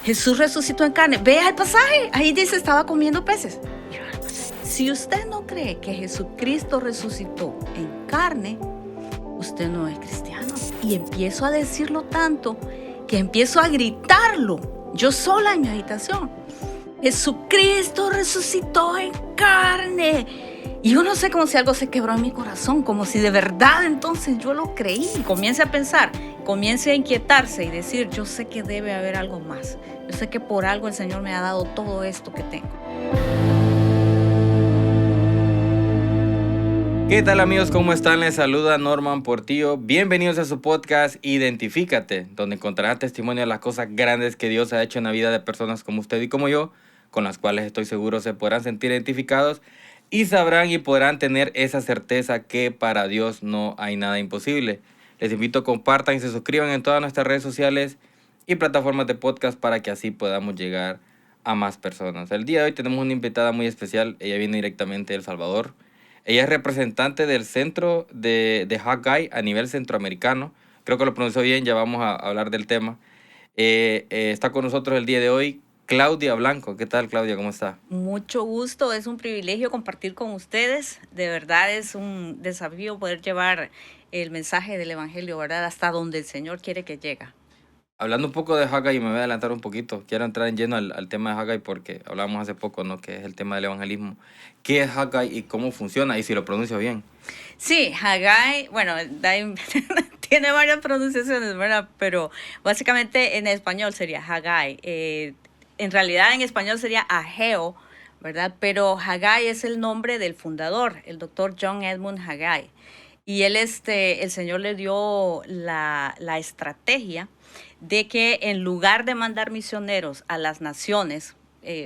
Jesús resucitó en carne. Vea el pasaje, ahí dice estaba comiendo peces. Si usted no cree que Jesucristo resucitó en carne, usted no es cristiano. Y empiezo a decirlo tanto que empiezo a gritarlo yo sola en mi habitación. Jesucristo resucitó en carne. Y yo no sé, como si algo se quebró en mi corazón, como si de verdad entonces yo lo creí. Y comience a pensar, comience a inquietarse y decir, yo sé que debe haber algo más. Yo sé que por algo el Señor me ha dado todo esto que tengo. ¿Qué tal, amigos? ¿Cómo están? Les saluda Norman Portillo. Bienvenidos a su podcast Identifícate, donde encontrarán testimonio de las cosas grandes que Dios ha hecho en la vida de personas como usted y como yo, con las cuales estoy seguro se podrán sentir identificados y sabrán y podrán tener esa certeza que para Dios no hay nada imposible. Les invito a compartan y se suscriban en todas nuestras redes sociales y plataformas de podcast para que así podamos llegar a más personas. El día de hoy tenemos una invitada muy especial. Ella viene directamente de El Salvador. Ella es representante del centro de Haggai a nivel centroamericano. Creo que lo pronunció bien, ya vamos a hablar del tema. Está con nosotros el día de hoy Claudia Blanco. ¿Qué tal, Claudia? ¿Cómo está? Mucho gusto, es un privilegio compartir con ustedes. De verdad es un desafío poder llevar el mensaje del Evangelio, ¿verdad? Hasta donde el Señor quiere que llegue. Hablando un poco de Haggai, me voy a adelantar un poquito. Quiero entrar en lleno al tema de Haggai porque hablamos hace poco, ¿no? Que es el tema del evangelismo. ¿Qué es Haggai y cómo funciona? Y si lo pronuncio bien. Sí, Haggai, bueno, tiene varias pronunciaciones, ¿verdad? Pero básicamente en español sería Haggai. En realidad en español sería Ageo, ¿verdad? Pero Haggai es el nombre del fundador, el doctor John Edmund Haggai. Y él, el Señor le dio la estrategia de que en lugar de mandar misioneros a las naciones,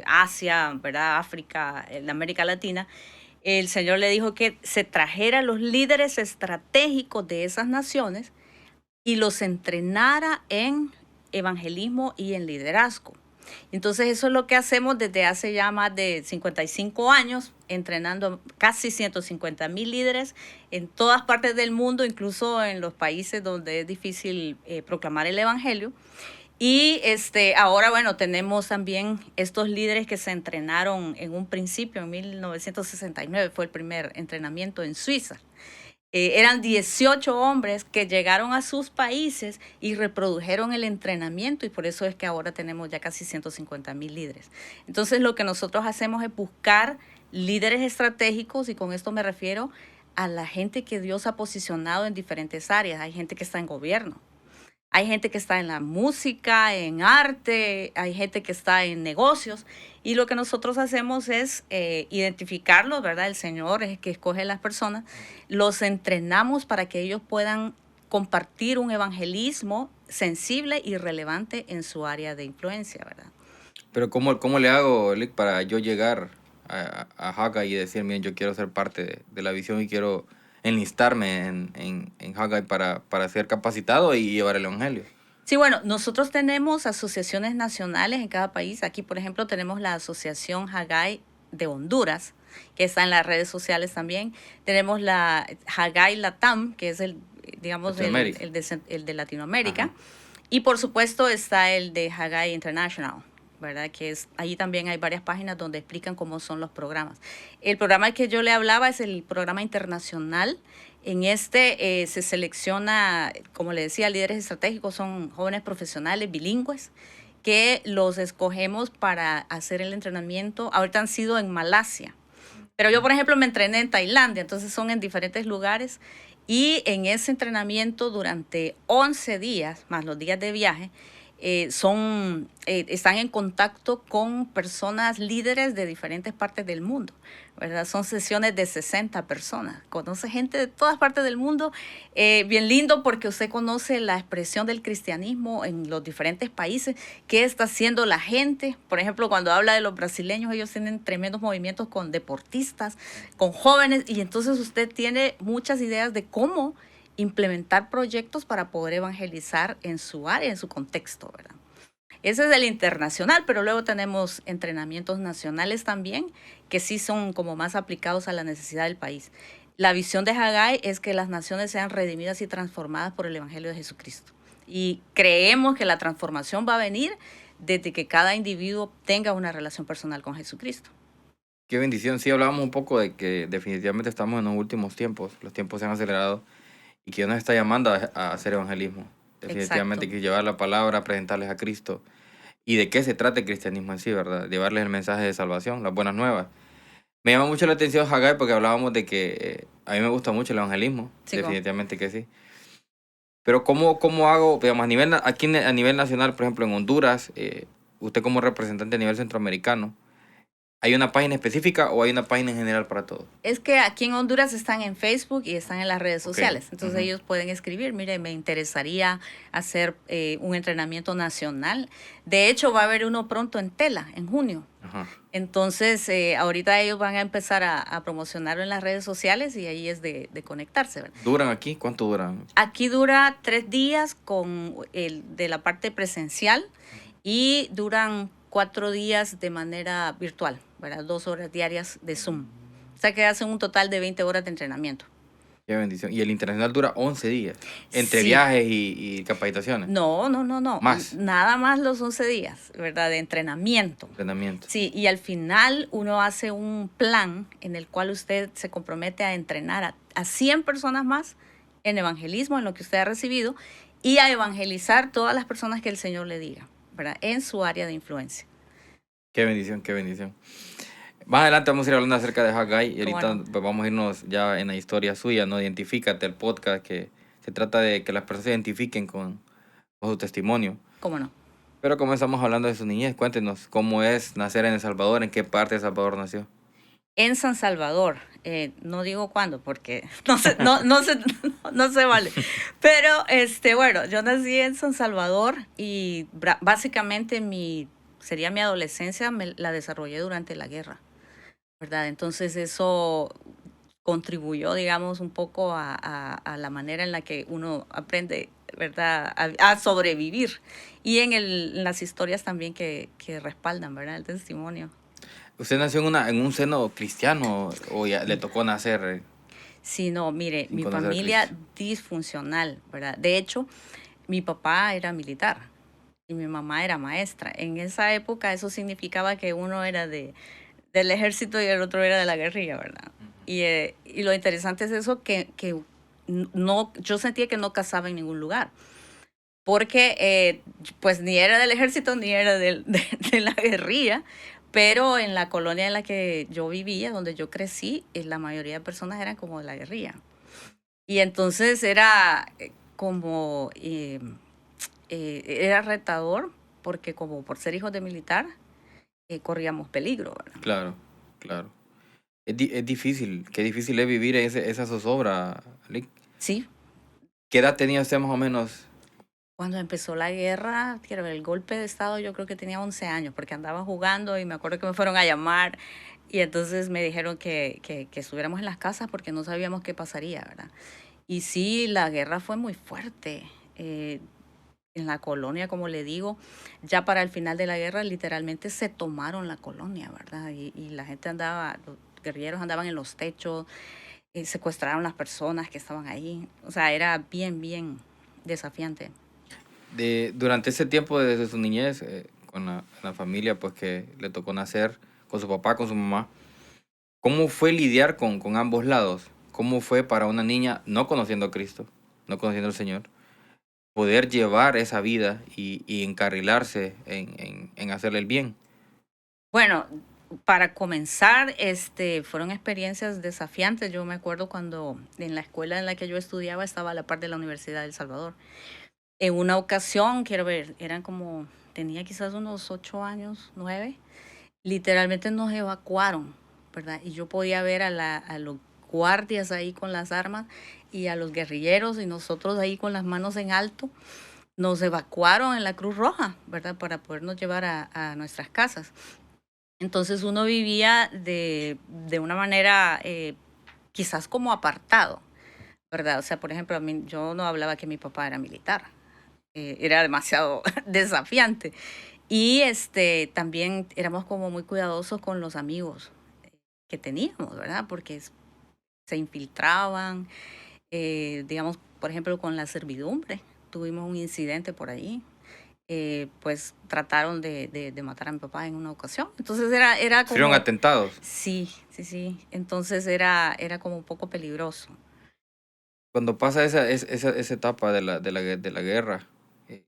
Asia, ¿verdad? África, América Latina, el Señor le dijo que se trajera los líderes estratégicos de esas naciones y los entrenara en evangelismo y en liderazgo. Entonces eso es lo que hacemos desde hace ya más de 55 años, entrenando casi 150,000 líderes en todas partes del mundo, incluso en los países donde es difícil proclamar el evangelio. Y ahora, bueno, tenemos también estos líderes que se entrenaron en un principio, en 1969 fue el primer entrenamiento en Suiza. Eran 18 hombres que llegaron a sus países y reprodujeron el entrenamiento y por eso es que ahora tenemos ya casi 150,000 líderes. Entonces lo que nosotros hacemos es buscar líderes estratégicos y con esto me refiero a la gente que Dios ha posicionado en diferentes áreas. Hay gente que está en gobierno. Hay gente que está en la música, en arte, hay gente que está en negocios y lo que nosotros hacemos es identificarlos, ¿verdad? El Señor es el que escoge a las personas, los entrenamos para que ellos puedan compartir un evangelismo sensible y relevante en su área de influencia, ¿verdad? Pero ¿cómo le hago, Lick, para yo llegar a Haggai y decir, miren, yo quiero ser parte de la visión y quiero enlistarme en Haggai para ser capacitado y llevar el evangelio? Sí, bueno, nosotros tenemos asociaciones nacionales en cada país. Aquí, por ejemplo, tenemos la Asociación Haggai de Honduras, que está en las redes sociales también. Tenemos la Haggai Latam, que es digamos, el de Latinoamérica. Ajá. Y por supuesto está el de Haggai International, ¿verdad? Que allí también hay varias páginas donde explican cómo son los programas. El programa que yo le hablaba es el programa internacional. En se selecciona, como le decía, líderes estratégicos, son jóvenes profesionales bilingües que los escogemos para hacer el entrenamiento. Ahorita han sido en Malasia, pero yo, por ejemplo, me entrené en Tailandia, entonces son en diferentes lugares y en ese entrenamiento durante 11 días, más los días de viaje, están en contacto con personas líderes de diferentes partes del mundo, ¿verdad? Son sesiones de 60 personas. Conoce gente de todas partes del mundo. Bien lindo porque usted conoce la expresión del cristianismo en los diferentes países. ¿Qué está haciendo la gente? Por ejemplo, cuando habla de los brasileños, ellos tienen tremendos movimientos con deportistas, con jóvenes, y entonces usted tiene muchas ideas de cómo implementar proyectos para poder evangelizar en su área, en su contexto, ¿verdad? Ese es el internacional, pero luego tenemos entrenamientos nacionales también, que sí son como más aplicados a la necesidad del país. La visión de Haggai es que las naciones sean redimidas y transformadas por el Evangelio de Jesucristo. Y creemos que la transformación va a venir desde que cada individuo tenga una relación personal con Jesucristo. Qué bendición. Sí, hablábamos un poco de que definitivamente estamos en los últimos tiempos. Los tiempos se han acelerado y que Dios nos está llamando a hacer evangelismo. Definitivamente Exacto. que llevar la palabra, presentarles a Cristo. ¿Y de qué se trata el cristianismo en sí, verdad? Llevarles el mensaje de salvación, las buenas nuevas. Me llama mucho la atención, Haggai, porque hablábamos de que a mí me gusta mucho el evangelismo. Sí, Definitivamente que sí. Pero ¿cómo hago, digamos, a nivel nacional, por ejemplo, en Honduras, usted como representante a nivel centroamericano, ¿hay una página específica o hay una página en general para todo? es que aquí en Honduras están en Facebook y están en las redes Ok. sociales. Entonces Ujú. ellos pueden escribir, mire, me interesaría hacer un entrenamiento nacional. De hecho, va a haber uno pronto en Tela, en junio. Ajá. Entonces, ahorita ellos van a empezar a promocionarlo en las redes sociales y ahí es de conectarse, ¿verdad? ¿Duran aquí? ¿Cuánto duran? Aquí dura 3 días con de la parte presencial y duran 4 días de manera virtual, ¿verdad? 2 horas diarias de Zoom. O sea que hacen un total de 20 horas de entrenamiento. Qué bendición. Y el internacional dura 11 días, entre Sí. viajes y capacitaciones. No. Más. Nada más los 11 días, ¿verdad? De entrenamiento. Entrenamiento. Sí, y al final uno hace un plan en el cual usted se compromete a entrenar a 100 personas más en evangelismo, en lo que usted ha recibido, y a evangelizar todas las personas que el Señor le diga, ¿verdad? En su área de influencia. Qué bendición, qué bendición. Más adelante vamos a ir hablando acerca de Haggai y ¿Cómo ahorita no? pues, vamos a irnos ya en la historia suya, ¿no? Identifícate, el podcast que se trata de que las personas se identifiquen con su testimonio. ¿Cómo no? Pero comenzamos hablando de su niñez. Cuéntenos cómo es nacer en El Salvador, en qué parte de El Salvador nació. En San Salvador, no digo cuándo porque no se vale. Pero bueno, yo nací en San Salvador y básicamente sería mi adolescencia, la desarrollé durante la guerra, ¿verdad? Entonces eso contribuyó, digamos, un poco a la manera en la que uno aprende, ¿verdad? A sobrevivir. Y en las historias también que respaldan, ¿verdad? El testimonio. ¿Usted nació en un seno cristiano o ya le tocó nacer Sí, no, mire, sin mi conocer a Cristo? familia disfuncional, ¿verdad? De hecho, mi papá era militar y mi mamá era maestra. En esa época eso significaba que uno era del ejército y el otro era de la guerrilla, ¿verdad? Y lo interesante es eso que no, yo sentía que no casaba en ningún lugar, porque pues ni era del ejército ni era de la guerrilla, pero en la colonia en la que yo vivía, donde yo crecí, la mayoría de personas eran como de la guerrilla. Y entonces era como, era retador, porque como por ser hijos de militar, corríamos peligro, ¿verdad? Claro, claro. Es difícil, qué difícil es vivir esa zozobra, Lick. Sí, ¿Qué edad tenía usted más o menos? cuando empezó la guerra, quiero ver, el golpe de Estado, yo creo que tenía 11 años, porque andaba jugando y me acuerdo que me fueron a llamar y entonces me dijeron que estuviéramos en las casas porque no sabíamos qué pasaría, ¿verdad? Y sí, la guerra fue muy fuerte. En la colonia, como le digo, ya para el final de la guerra literalmente se tomaron la colonia, ¿verdad? Y la gente andaba, los guerrilleros andaban en los techos, secuestraron las personas que estaban ahí. O sea, era bien desafiante. Durante ese tiempo desde su niñez, con la familia pues que le tocó nacer, con su papá, con su mamá, ¿cómo fue lidiar con ambos lados? ¿Cómo fue para una niña no conociendo a Cristo, no conociendo al Señor, poder llevar esa vida y encarrilarse en hacerle el bien? Bueno, para comenzar, fueron experiencias desafiantes. Yo me acuerdo cuando en la escuela en la que yo estudiaba estaba a la par de la Universidad de El Salvador. En una ocasión, quiero ver, eran como, tenía quizás unos 8 años, 9, literalmente nos evacuaron, ¿verdad? Y yo podía ver a los guardias ahí con las armas y a los guerrilleros y nosotros ahí con las manos en alto. Nos evacuaron en la Cruz Roja, ¿verdad? Para podernos llevar a nuestras casas. Entonces uno vivía de una manera quizás como apartado, ¿verdad? O sea, por ejemplo, yo no hablaba que mi papá era militar, era demasiado desafiante. Y también éramos como muy cuidadosos con los amigos que teníamos, ¿verdad? Porque se infiltraban, digamos, por ejemplo, con la servidumbre. Tuvimos un incidente por ahí. pues trataron de matar a mi papá en una ocasión. Entonces era ¿Fueron como, atentados? sí, sí, sí. Entonces era como un poco peligroso. Cuando pasa esa etapa de la guerra, eh,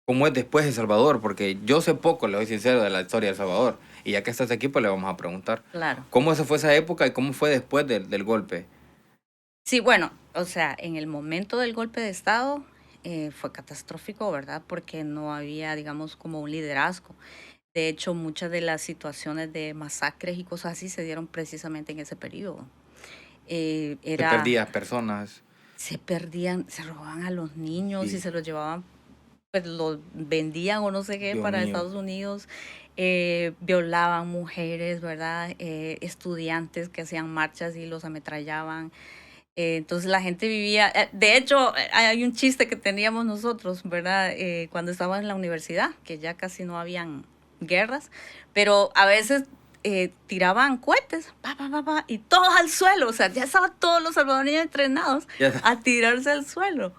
¿cómo es después de El Salvador? Porque yo sé poco, le soy sincero, de la historia de El Salvador. Y ya que estás aquí, pues le vamos a preguntar. Claro. ¿Cómo se fue esa época y cómo fue después del golpe? Sí, bueno, o sea, en el momento del golpe de Estado fue catastrófico, ¿verdad? Porque no había, digamos, como un liderazgo. De hecho, muchas de las situaciones de masacres y cosas así se dieron precisamente en ese periodo. Se Era, perdían personas. se perdían, se robaban a los niños y Sí, se los llevaban, pues los vendían o no sé qué Dios para mío. Estados Unidos. Violaban mujeres, ¿verdad? Estudiantes que hacían marchas y los ametrallaban. Entonces la gente vivía, de hecho, hay un chiste que teníamos nosotros, ¿verdad? Cuando estábamos en la universidad, que ya casi no habían guerras, pero a veces tiraban cohetes, y todos al suelo, o sea, ya estaban todos los salvadoreños entrenados Ya, a tirarse al suelo,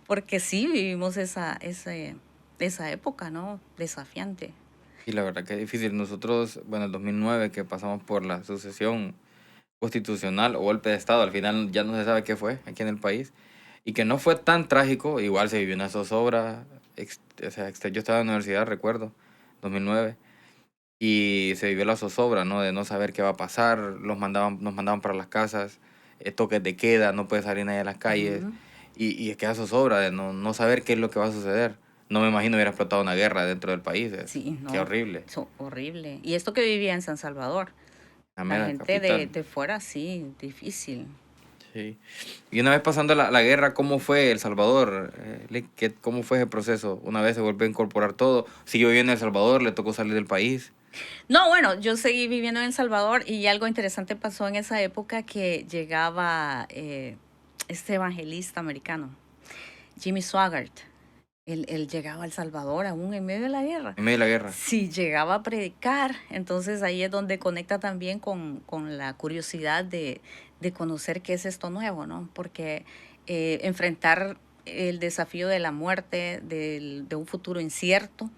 porque sí vivimos esa época, ¿no? Desafiante. y la verdad que es difícil. Nosotros, bueno, en 2009 que pasamos por la sucesión constitucional o golpe de Estado, al final ya no se sabe qué fue aquí en el país, y que no fue tan trágico, igual se vivió una zozobra, o sea, yo estaba en la universidad, recuerdo, 2009, y se vivió la zozobra, ¿no? De no saber qué va a pasar, nos mandaban para las casas, toques de queda, no puede salir nadie a las calles, Ujú. y es que esa zozobra de no saber qué es lo que va a suceder. No me imagino hubiera explotado una guerra dentro del país, Sí, qué no, horrible, horrible. Y esto que vivía en San Salvador. la La mera gente capital. de fuera, sí, difícil. Sí. Y una vez pasando la guerra, ¿cómo fue El Salvador? ¿Cómo fue ese proceso? Una vez se volvió a incorporar todo. ¿Siguió viviendo en El Salvador? ¿Le tocó salir del país? No, bueno, yo seguí viviendo en El Salvador y algo interesante pasó en esa época que llegaba este evangelista americano, Jimmy Swaggart. Él llegaba a El Salvador aún en medio de la guerra. En medio de la guerra. Sí, llegaba a predicar, entonces ahí es donde conecta también con la curiosidad de conocer qué es esto nuevo, ¿no? Porque enfrentar el desafío de la muerte, de un futuro incierto,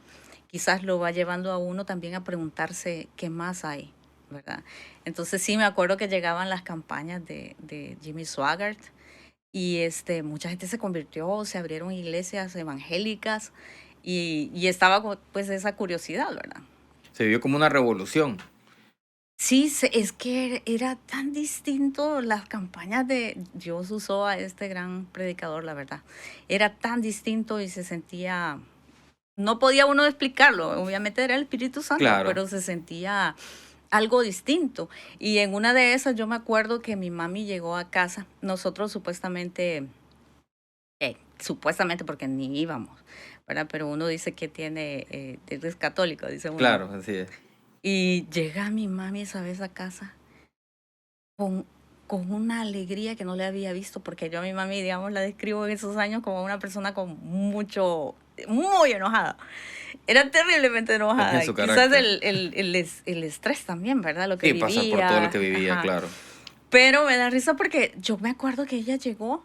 quizás lo va llevando a uno también a preguntarse qué más hay, ¿verdad? Entonces sí me acuerdo que llegaban las campañas de Jimmy Swaggart y mucha gente se convirtió, se abrieron iglesias evangélicas y estaba pues esa curiosidad, ¿verdad? Se vivió como una revolución. Sí, es que era tan distinto las campañas de Dios usó a este gran predicador, la verdad. Era tan distinto y se sentía, no podía uno explicarlo, obviamente era el Espíritu Santo, Claro. pero se sentía algo distinto. Y en una de esas yo me acuerdo que mi mami llegó a casa, nosotros supuestamente porque ni íbamos, ¿verdad? Pero uno dice que es católico, dice uno. Claro, así es. Y llega mi mami esa vez a casa con, con una alegría que no le había visto, porque yo a mi mami, digamos, la describo en esos años como una persona con muy enojada. Era terriblemente Tenía enojada. su Quizás carácter. el estrés también, ¿verdad? Lo que Sí, pasa por todo lo vivía. que vivía, Ajá. claro. Pero me da risa porque yo me acuerdo que ella llegó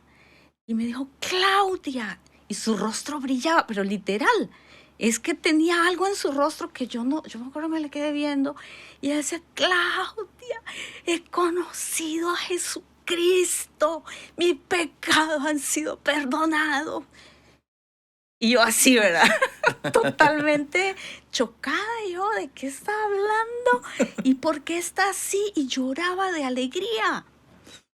y me dijo, Claudia, y su rostro brillaba, pero literal, es que tenía algo en su rostro que yo me acuerdo que me le quedé viendo y ella decía, Claudia, he conocido a Jesucristo, mis pecados han sido perdonados. Y yo así, ¿verdad? Totalmente chocada yo de qué está hablando y por qué está así y lloraba de alegría.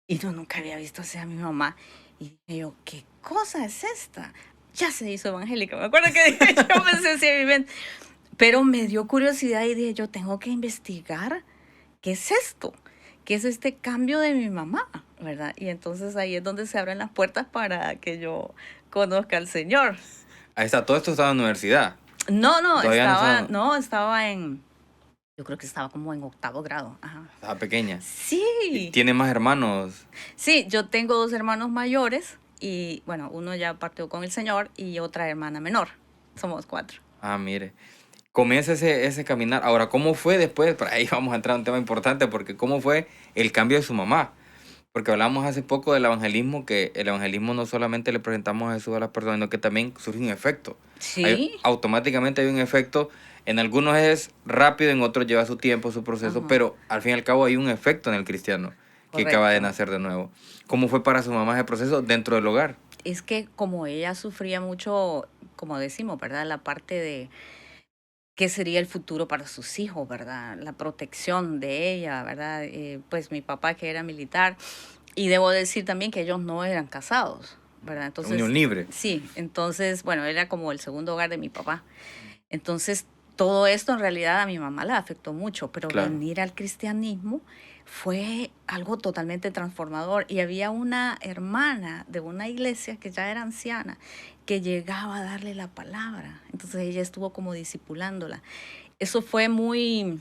Y yo nunca había visto así a mi mamá. Y dije yo, ¿qué cosa es esta? Ya se hizo evangélica. Me acuerdo que dije, yo pensé así en mi mente. Pero me dio curiosidad y dije, yo tengo que investigar qué es esto, qué es este cambio de mi mamá, ¿verdad? Y entonces ahí es donde se abren las puertas para que yo conozca al Señor. Ahí está, todo esto estaba en la universidad. No, Todavía no estaba, estaba yo creo que estaba como en octavo grado. Ajá. estaba pequeña. ¿Y Sí. tiene más hermanos? Sí, yo tengo dos hermanos mayores y bueno, uno ya partió con el Señor y otra hermana menor. Somos cuatro. Ah, mire. Comienza ese caminar. Ahora, ¿cómo fue después? Por ahí vamos a entrar a un tema importante porque ¿cómo fue el cambio de su mamá? Porque hablamos hace poco del evangelismo, que el evangelismo no solamente le presentamos a Jesús a las personas, sino que también surge un efecto. Sí. Automáticamente hay un efecto, en algunos es rápido, en otros lleva su tiempo, su proceso, Ajá. pero al fin y al cabo hay un efecto en el cristiano que acaba de Correcto. nacer de nuevo. ¿Cómo fue para su mamá ese proceso dentro del hogar? Es que como ella sufría mucho, como decimos, ¿verdad? La parte de qué sería el futuro para sus hijos, ¿verdad? La protección de ella, ¿verdad? Pues mi papá que era militar, y debo decir también que ellos no eran casados, ¿verdad? Unión Entonces, libre. sí, entonces, bueno, era como el segundo hogar de mi papá. Entonces, todo esto en realidad a mi mamá la afectó mucho, pero Claro. venir al cristianismo fue algo totalmente transformador. Y había una hermana de una iglesia que ya era anciana, que llegaba a darle la palabra. Entonces ella estuvo como discipulándola. Eso fue muy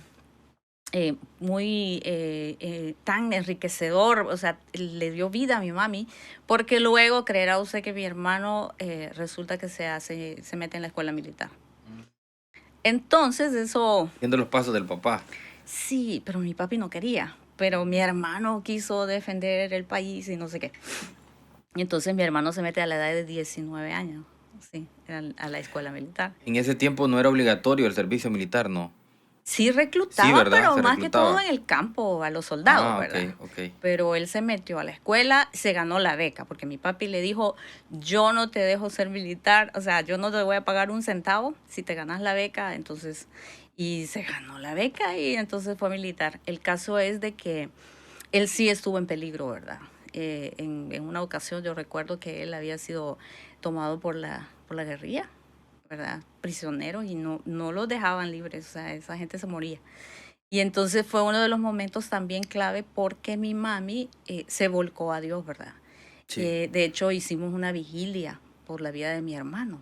tan enriquecedor, o sea, le dio vida a mi mami, porque luego creerá usted que mi hermano resulta que se mete en la escuela militar. Entonces eso, Viendo los pasos del papá. sí, pero mi papi no quería, pero mi hermano quiso defender el país y no sé qué. Y entonces mi hermano se mete a la edad de 19 años, sí, a la escuela militar. En ese tiempo no era obligatorio el servicio militar, ¿no? Sí Sí, reclutaba, ¿verdad? pero Se más que todo reclutaba. en el campo, a los soldados, Ah, ok, ¿verdad? ok. Pero él se metió a la escuela, se ganó la beca, porque mi papi le dijo, yo no te dejo ser militar, o sea, yo no te voy a pagar un centavo si te ganas la beca, entonces, y se ganó la beca y entonces fue militar. El caso es de que él sí estuvo en peligro, ¿verdad? En una ocasión yo recuerdo que él había sido tomado por la guerrilla, ¿verdad? Prisionero y no los dejaban libres, o sea, esa gente se moría. Y entonces fue uno de los momentos también clave porque mi mami se volcó a Dios, ¿verdad? Sí. De hecho, hicimos una vigilia por la vida de mi hermano,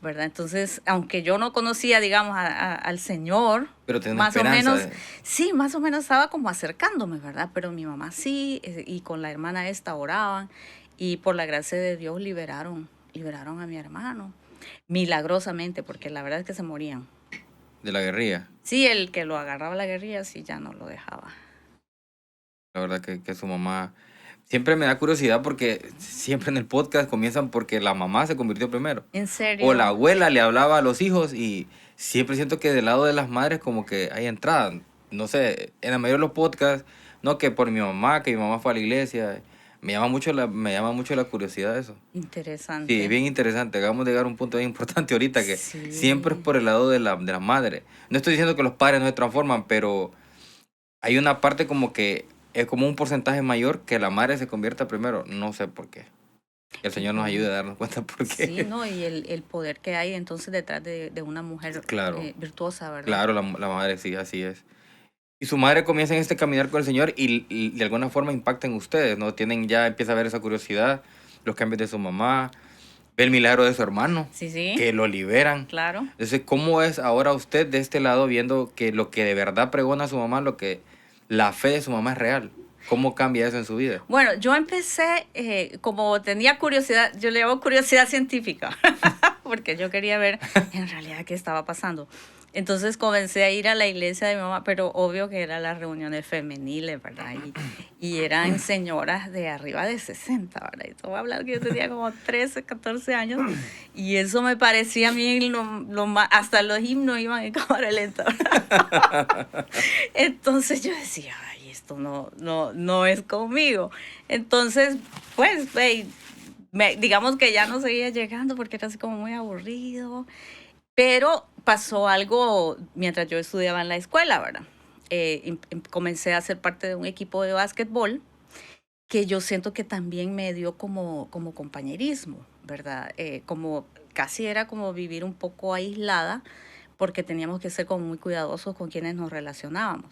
¿verdad? Entonces, aunque yo no conocía, digamos, al Señor, Pero tenía más o esperanza. menos, sí, más o menos estaba como acercándome, ¿verdad? Pero mi mamá sí, y con la hermana esta oraban, y por la gracia de Dios liberaron a mi hermano, milagrosamente, porque la verdad es que se morían. De la guerrilla. Sí, el que lo agarraba la guerrilla, sí, ya no lo dejaba. La verdad que su mamá... Siempre me da curiosidad porque siempre en el podcast comienzan porque la mamá se convirtió primero. ¿En O la serio? abuela le hablaba a los hijos y siempre siento que del lado de las madres como que hay entrada. No sé, en la mayoría de los podcasts, no que por mi mamá, que mi mamá fue a la iglesia. Me llama mucho la curiosidad eso. Sí, Interesante. bien interesante. Acabamos de llegar a un punto bien importante ahorita que siempre es Sí, por el lado de la madre. No estoy diciendo que los padres no se transforman, pero hay una parte como que es como un porcentaje mayor que la madre se convierta primero. No sé por qué. Que el Señor nos ayude a bueno, darnos cuenta por sí, qué. ¿no? Y el poder que hay entonces detrás de una mujer Claro, virtuosa, ¿verdad? claro, la madre sí, así es. Y su madre comienza en este caminar con el Señor y de alguna forma impacta en ustedes, ¿no? Empieza a ver esa curiosidad, los cambios de su mamá, ve el milagro de su hermano, Sí, sí, que lo liberan. claro. Entonces, ¿cómo es ahora usted de este lado viendo que lo que de verdad pregona su mamá, la fe de su mamá es real? ¿Cómo cambia eso en su vida? Bueno, yo empecé, como tenía curiosidad, yo le llamo curiosidad científica, porque yo quería ver en realidad qué estaba pasando. Entonces comencé a ir a la iglesia de mi mamá, pero obvio que eran las reuniones femeniles, ¿verdad? Y eran señoras de arriba de 60, ¿verdad? Y te voy a hablar que yo tenía como 13, 14 años, y eso me parecía a mí lo más, hasta los himnos iban en cámara lenta. Entonces yo decía, ay, esto no es conmigo. Entonces, pues, digamos que ya no seguía llegando porque era así como muy aburrido. Pero pasó algo mientras yo estudiaba en la escuela, ¿verdad? Comencé a ser parte de un equipo de básquetbol que yo siento que también me dio como compañerismo, ¿verdad? Como casi era como vivir un poco aislada porque teníamos que ser como muy cuidadosos con quienes nos relacionábamos.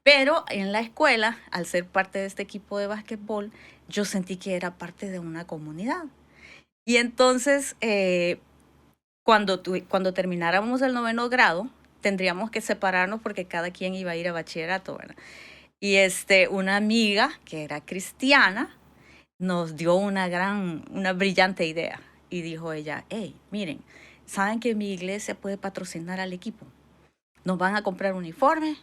Pero en la escuela, al ser parte de este equipo de básquetbol, yo sentí que era parte de una comunidad. Y entonces, cuando termináramos el 9º grado, tendríamos que separarnos porque cada quien iba a ir a bachillerato, ¿verdad? Y una amiga que era cristiana nos dio una brillante idea. Y dijo ella, hey, miren, ¿saben que mi iglesia puede patrocinar al equipo? Nos van a comprar uniformes,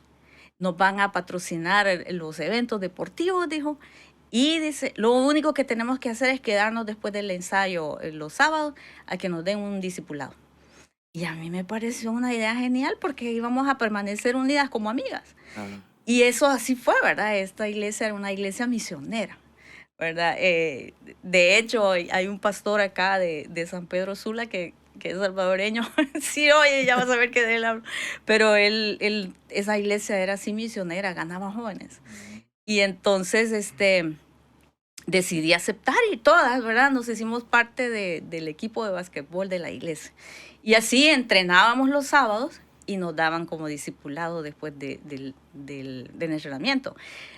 nos van a patrocinar los eventos deportivos, dijo, Y dice, lo único que tenemos que hacer es quedarnos después del ensayo los sábados a que nos den un discipulado. Y a mí me pareció una idea genial porque íbamos a permanecer unidas como amigas. Ajá. Y eso así fue, ¿verdad? Esta iglesia era una iglesia misionera, ¿verdad? De hecho, hay un pastor acá de San Pedro Sula que es salvadoreño. Sí, oye, ya vas a ver que de él hablo. Pero esa iglesia era así misionera, ganaba jóvenes. Y entonces, decidí aceptar y todas, ¿verdad? Nos hicimos parte del equipo de básquetbol de la iglesia. Y así entrenábamos los sábados y nos daban como discipulado después del entrenamiento.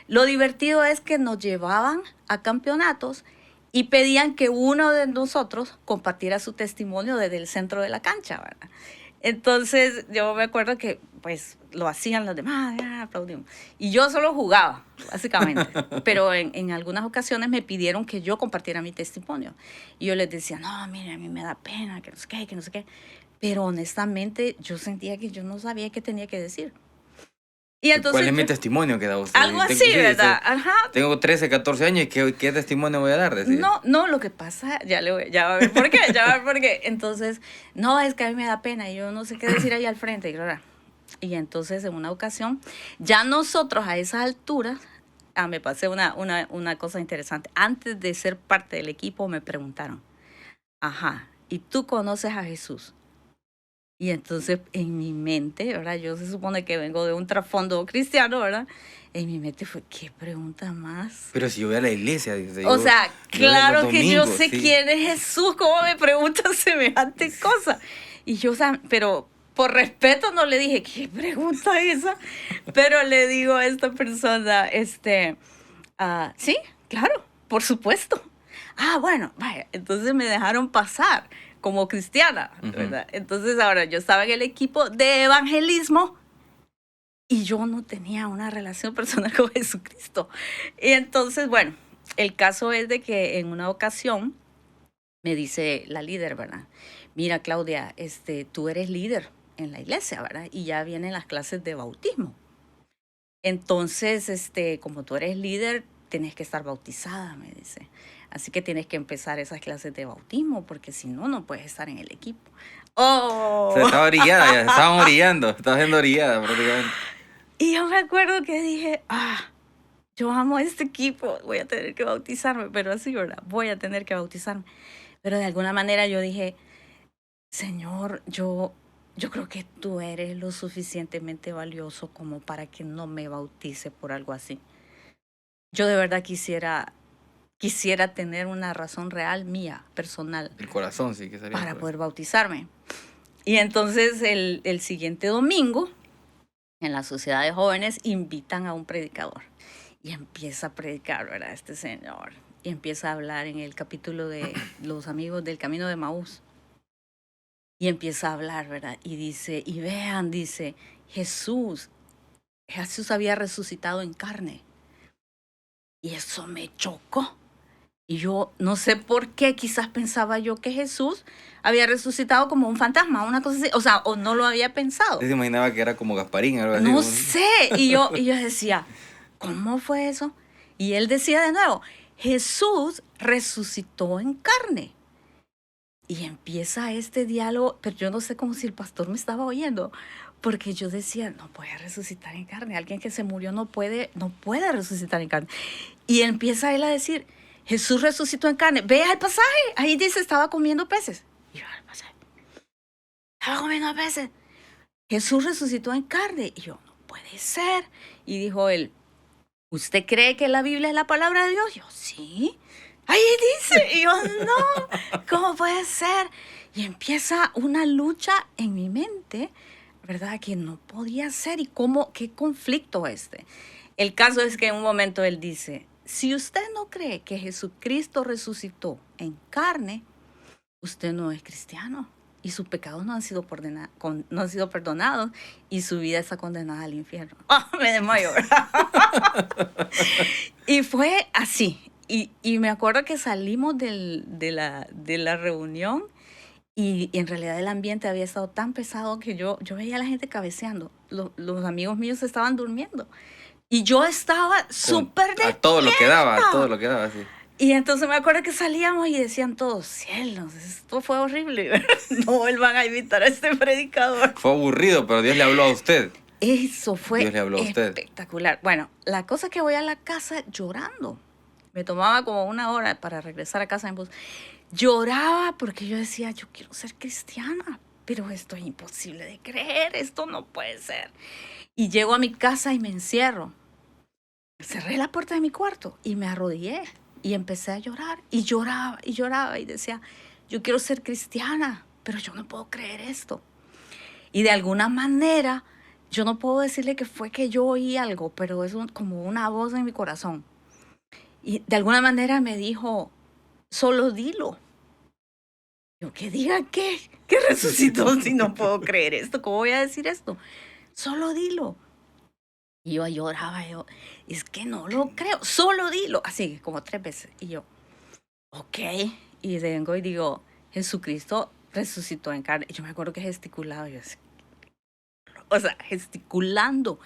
Lo divertido es que nos llevaban a campeonatos y pedían que uno de nosotros compartiera su testimonio desde el centro de la cancha, ¿verdad? Entonces yo me acuerdo que pues lo hacían los demás, aplaudimos. Y yo solo jugaba, básicamente. Pero en algunas ocasiones me pidieron que yo compartiera mi testimonio. Y yo les decía, no, mire, a mí me da pena, que no sé qué, que no sé qué. Pero honestamente yo sentía que yo no sabía qué tenía que decir. Y entonces, ¿cuál es mi testimonio que da usted? Algo así, ¿verdad? Ajá. Tengo 13, 14 años y ¿qué testimonio voy a dar? Decía. No, lo que pasa, ya va a ver por qué, Entonces, no, es que a mí me da pena y yo no sé qué decir ahí al frente. Y entonces, en una ocasión, ya nosotros a esas alturas, me pasé una cosa interesante. Antes de ser parte del equipo, me preguntaron, ajá, ¿y tú conoces a Jesús? Y entonces en mi mente, ¿verdad? Yo se supone que vengo de un trasfondo cristiano, ¿verdad? En mi mente fue, ¿qué pregunta más? Pero si yo voy a la iglesia. Dice, o sea, claro que yo sé sí. quién es Jesús, ¿cómo me preguntan semejante cosa? Y yo, o sea, pero por respeto no le dije, ¿qué pregunta esa? Pero le digo a esta persona, sí, claro, por supuesto. Bueno, vaya, entonces me dejaron pasar como cristiana, ¿verdad? Uh-huh. Entonces ahora yo estaba en el equipo de evangelismo y yo no tenía una relación personal con Jesucristo. Y entonces, bueno, el caso es de que en una ocasión me dice la líder, ¿verdad? Mira, Claudia, tú eres líder en la iglesia, ¿verdad? Y ya vienen las clases de bautismo. Entonces, como tú eres líder, tienes que estar bautizada, me dice. Así que tienes que empezar esas clases de bautismo, porque si no, no puedes estar en el equipo. ¡Oh! Se estaba orillada, ya estaban orillando, estaba siendo orillada prácticamente. Y yo me acuerdo que dije, yo amo este equipo, voy a tener que bautizarme, pero así, ¿verdad? Voy a tener que bautizarme. Pero de alguna manera yo dije, Señor, yo creo que tú eres lo suficientemente valioso como para que no me bautice por algo así. Yo de verdad quisiera tener una razón real mía, personal. El corazón, sí, que sería. Para poder bautizarme. Y entonces el siguiente domingo, en la sociedad de jóvenes, invitan a un predicador. Y empieza a predicar, ¿verdad? Este señor. Y empieza a hablar en el capítulo de los amigos del camino de Maús. Y empieza a hablar, ¿verdad? Y dice, y vean, dice, Jesús había resucitado en carne. Y eso me chocó. Y yo no sé por qué, quizás pensaba yo que Jesús había resucitado como un fantasma, una cosa así. O sea, o no lo había pensado. Se imaginaba que era como Gasparín, algo así. No sé. Y yo decía, ¿cómo fue eso? Y él decía de nuevo, Jesús resucitó en carne. Y empieza este diálogo, pero yo no sé como si el pastor me estaba oyendo, porque yo decía, no puede resucitar en carne. Alguien que se murió no puede resucitar en carne. Y empieza él a decir, Jesús resucitó en carne. Vea el pasaje. Ahí dice, estaba comiendo peces. Y yo, el pasaje. Estaba comiendo peces. Jesús resucitó en carne. Y yo, no puede ser. Y dijo él, ¿usted cree que la Biblia es la palabra de Dios? Yo, sí. Ahí dice. Y yo, no. ¿Cómo puede ser? Y empieza una lucha en mi mente, ¿verdad? Que no podía ser. ¿Y qué conflicto El caso es que en un momento él dice, si usted no cree que Jesucristo resucitó en carne, usted no es cristiano y sus pecados no han sido perdonados y su vida está condenada al infierno. Me desmayo, ¿verdad? Y fue así. Y me acuerdo que salimos de la reunión y en realidad el ambiente había estado tan pesado que yo veía a la gente cabeceando. Los amigos míos estaban durmiendo. Y yo estaba súper A todo lo que daba, a despierta. todo lo que daba, sí. Y entonces me acuerdo que salíamos y decían todos, cielos, esto fue horrible. No vuelvan a invitar a este predicador. Fue aburrido, pero Dios le habló a usted. Eso fue Dios le habló a usted. espectacular. Bueno, la cosa es que voy a la casa llorando. Me tomaba como 1 hora para regresar a casa en bus. Lloraba porque yo decía, yo quiero ser cristiana, pero esto es imposible de creer, esto no puede ser. Y llego a mi casa y me encierro. Cerré la puerta de mi cuarto y me arrodillé y empecé a llorar. Y lloraba y lloraba y decía, yo quiero ser cristiana, pero yo no puedo creer esto. Y de alguna manera, yo no puedo decirle que fue que yo oí algo, pero es como una voz en mi corazón. Y de alguna manera me dijo, solo dilo. Yo, ¿que diga qué? ¿Que resucitó si no puedo creer esto? ¿Cómo voy a decir esto? Solo dilo. Y yo lloraba, yo, es que no lo creo, solo dilo. Así, como 3 veces. Y yo, ok. Y vengo y digo, Jesucristo resucitó en carne. Y yo me acuerdo que gesticulaba, yo así, o sea, gesticulando.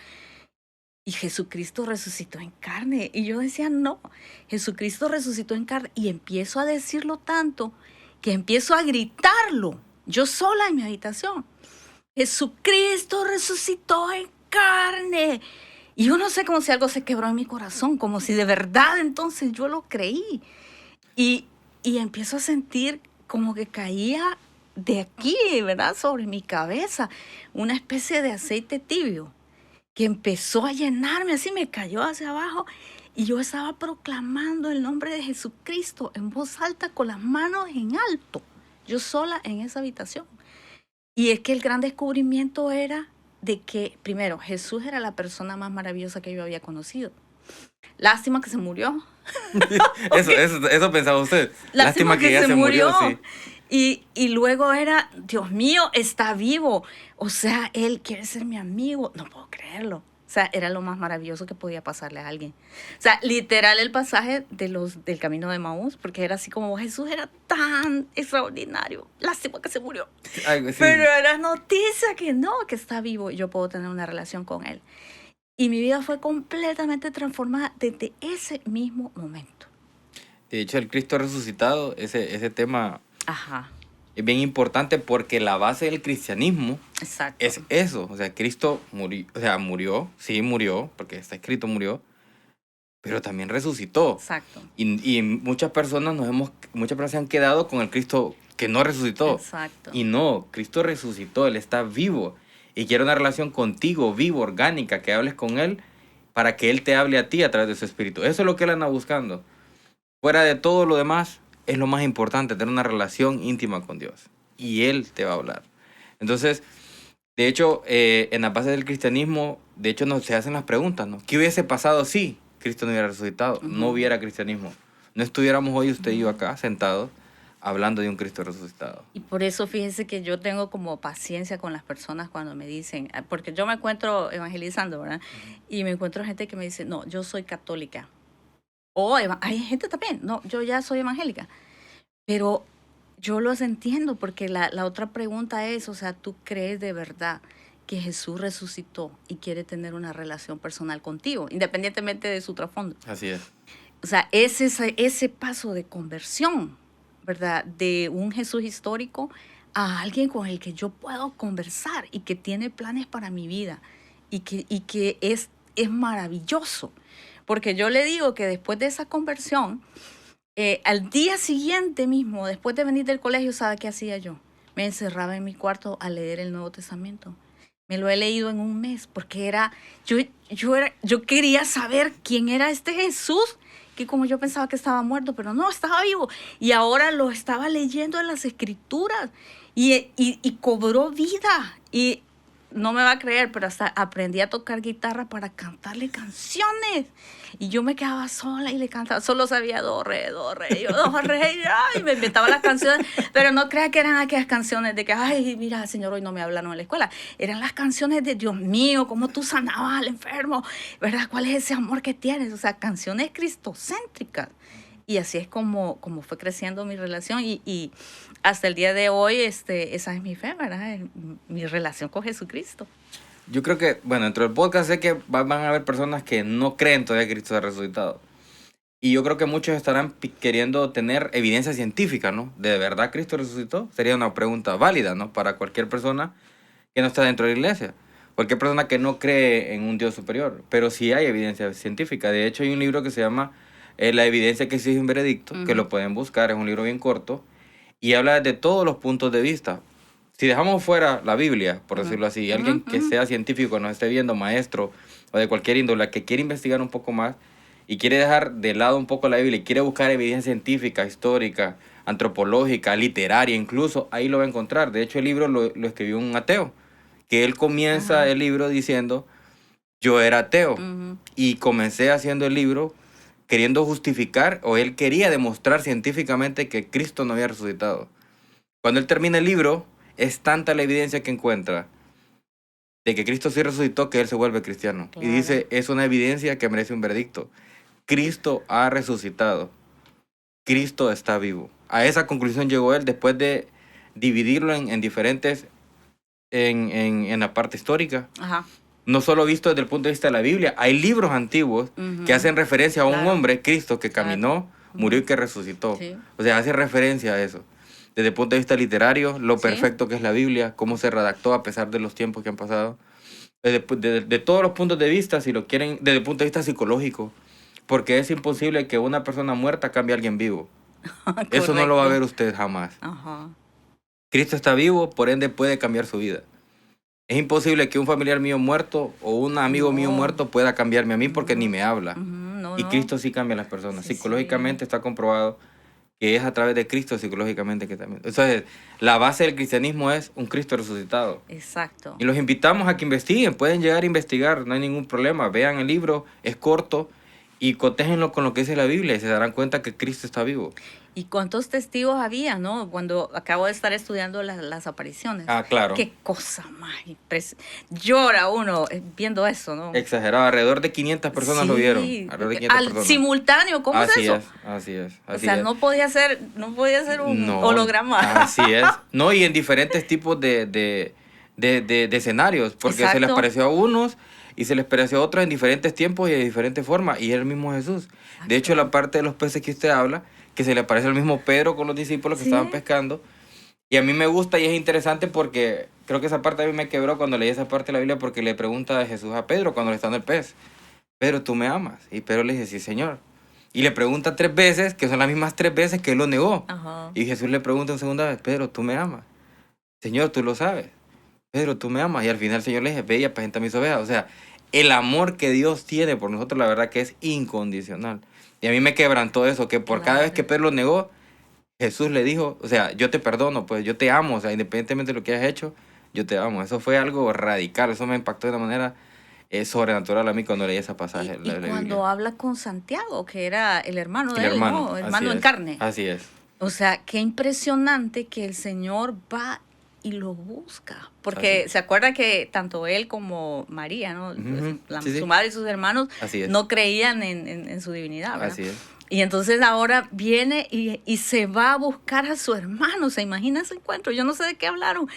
Y Jesucristo resucitó en carne. Y yo decía, no, Jesucristo resucitó en carne. Y empiezo a decirlo tanto que empiezo a gritarlo, yo sola en mi habitación. Jesucristo resucitó en carne. Y yo no sé, como si algo se quebró en mi corazón, como si de verdad entonces yo lo creí. Y empiezo a sentir como que caía de aquí, ¿verdad? Sobre mi cabeza, una especie de aceite tibio que empezó a llenarme, así me cayó hacia abajo. Y yo estaba proclamando el nombre de Jesucristo en voz alta, con las manos en alto, yo sola en esa habitación. Y es que el gran descubrimiento era de que, primero, Jesús era la persona más maravillosa que yo había conocido. Lástima que se murió. Eso pensaba usted. Lástima que ya se murió. Sí. Y luego era, Dios mío, está vivo. O sea, él quiere ser mi amigo. No puedo creerlo. O sea, era lo más maravilloso que podía pasarle a alguien. O sea, literal el pasaje del camino de Maús, porque era así como Jesús era tan extraordinario. Lástima que se murió. Ay, sí. Pero era noticia que no, que está vivo y yo puedo tener una relación con él. Y mi vida fue completamente transformada desde ese mismo momento. De hecho, el Cristo resucitado, ese tema Ajá, es bien importante porque la base del cristianismo exacto. es eso. O sea, Cristo murió, sí murió, porque está escrito murió, pero también resucitó. Exacto. Y muchas personas se han quedado con el Cristo que no resucitó. Exacto. Y no, Cristo resucitó, Él está vivo. Y quiere una relación contigo, vivo, orgánica, que hables con Él para que Él te hable a ti a través de su Espíritu. Eso es lo que Él anda buscando. Fuera de todo lo demás, es lo más importante, tener una relación íntima con Dios. Y Él te va a hablar. Entonces, de hecho, en la base del cristianismo, de hecho, se hacen las preguntas, ¿no? ¿Qué hubiese pasado si Cristo no hubiera resucitado? Ujú. No hubiera cristianismo. No estuviéramos hoy usted y yo acá sentados hablando de un Cristo resucitado. Y por eso fíjese que yo tengo como paciencia con las personas cuando me dicen, porque yo me encuentro evangelizando, ¿verdad? Y me encuentro gente que me dice, no, yo soy católica. O hay gente también, no, yo ya soy evangélica. Pero yo los entiendo porque la otra pregunta es, o sea, ¿tú crees de verdad que Jesús resucitó y quiere tener una relación personal contigo, independientemente de su trasfondo? Así es. O sea, es ese paso de conversión, ¿verdad? De un Jesús histórico a alguien con el que yo puedo conversar y que tiene planes para mi vida y que es maravilloso. Porque yo le digo que después de esa conversión, al día siguiente mismo, después de venir del colegio, ¿sabe qué hacía yo? Me encerraba en mi cuarto a leer el Nuevo Testamento. Me lo he leído en un mes porque yo quería saber quién era este Jesús, que como yo pensaba que estaba muerto, pero no, estaba vivo. Y ahora lo estaba leyendo en las Escrituras y cobró vida. Y no me va a creer, pero hasta aprendí a tocar guitarra para cantarle canciones. Y yo me quedaba sola y le cantaba. Solo sabía do, re, yo do, re, y me inventaba las canciones. Pero no crea que eran aquellas canciones de que, ay, mira, Señor, hoy no me hablaron en la escuela. Eran las canciones de Dios mío, cómo tú sanabas al enfermo, ¿verdad? ¿Cuál es ese amor que tienes? O sea, canciones cristocéntricas. Y así es como fue creciendo mi relación y hasta el día de hoy esa es mi fe, ¿verdad? Mi relación con Jesucristo. Yo creo que, bueno, dentro del podcast sé que van a haber personas que no creen todavía que Cristo ha resucitado. Y yo creo que muchos estarán queriendo tener evidencia científica, ¿no? ¿De verdad Cristo resucitó? Sería una pregunta válida, ¿no? Para cualquier persona que no está dentro de la iglesia. Cualquier persona que no cree en un Dios superior. Pero sí hay evidencia científica. De hecho, hay un libro que se llama La evidencia que exige un veredicto, que lo pueden buscar. Es un libro bien corto. Y habla de todos los puntos de vista. Si dejamos fuera la Biblia, por decirlo así, alguien que sea científico, nos esté viendo, maestro o de cualquier índole, que quiere investigar un poco más y quiere dejar de lado un poco la Biblia y quiere buscar evidencia científica, histórica, antropológica, literaria incluso, ahí lo va a encontrar. De hecho, el libro lo escribió un ateo, que él comienza el libro diciendo, yo era ateo y comencé haciendo el libro queriendo justificar, o él quería demostrar científicamente que Cristo no había resucitado. Cuando él termina el libro, es tanta la evidencia que encuentra de que Cristo sí resucitó que él se vuelve cristiano. Claro. Y dice, es una evidencia que merece un veredicto. Cristo ha resucitado. Cristo está vivo. A esa conclusión llegó él después de dividirlo en diferentes, en la parte histórica. Ajá. No solo visto desde el punto de vista de la Biblia, hay libros antiguos que hacen referencia a un hombre, Cristo, que caminó, murió y que resucitó. Sí. O sea, hace referencia a eso. Desde el punto de vista literario, lo Sí. perfecto que es la Biblia, cómo se redactó a pesar de los tiempos que han pasado. De todos los puntos de vista, si lo quieren, desde el punto de vista psicológico, porque es imposible que una persona muerta cambie a alguien vivo. Eso no lo va a ver usted jamás. Ajá. Cristo está vivo, por ende puede cambiar su vida. Es imposible que un familiar mío muerto o un amigo mío muerto pueda cambiarme a mí porque ni me habla. No, Y no. Cristo sí cambia a las personas. Sí, Psicológicamente está comprobado que es a través de Cristo psicológicamente que también. Entonces, la base del cristianismo es un Cristo resucitado. Exacto. Y los invitamos a que investiguen, pueden llegar a investigar, no hay ningún problema. Vean el libro, es corto y cotéjenlo con lo que dice la Biblia y se darán cuenta que Cristo está vivo. ¿Y cuántos testigos había, no? Cuando acabo de estar estudiando las apariciones. Ah, claro. Qué cosa más llora uno viendo eso, ¿no? Exagerado, alrededor de 500 personas lo vieron. Alrededor de 500 personas. Simultáneo, ¿cómo es eso? Así es. O sea, no podía ser un holograma. Así es. No, y en diferentes tipos de escenarios, porque Exacto. se les pareció a unos y se les pareció a otros en diferentes tiempos y de diferentes formas, y es el mismo Jesús. De hecho, la parte de los peces que usted habla, que se le aparece al mismo Pedro con los discípulos que estaban pescando, y a mí me gusta y es interesante porque creo que esa parte a mí me quebró cuando leí esa parte de la Biblia, porque le pregunta a Jesús a Pedro cuando le está dando el pez, Pedro, ¿tú me amas? Y Pedro le dice, sí, Señor. Y le pregunta 3 veces, que son las mismas 3 veces que él lo negó. Ajá. Y Jesús le pregunta una segunda vez, Pedro, ¿tú me amas? Señor, tú lo sabes. Pedro, tú me amas. Y al final el Señor le dice, ve y apacenta mis ovejas. O sea, el amor que Dios tiene por nosotros, la verdad que es incondicional. Y a mí me quebrantó eso, que por cada vez que Pedro lo negó, Jesús le dijo, o sea, yo te perdono, pues yo te amo, o sea, independientemente de lo que hayas hecho, yo te amo. Eso fue algo radical, eso me impactó de una manera sobrenatural a mí cuando leí ese pasaje. Y cuando habla con Santiago, que era el hermano de él, ¿no? Hermano en carne. Así es. O sea, qué impresionante que el Señor va y lo busca. Porque se acuerda que tanto él como María, ¿no? Su madre y sus hermanos no creían en su divinidad, ¿verdad? Así es. Y entonces ahora viene y se va a buscar a su hermano. ¿Se imagina ese encuentro? Yo no sé de qué hablaron,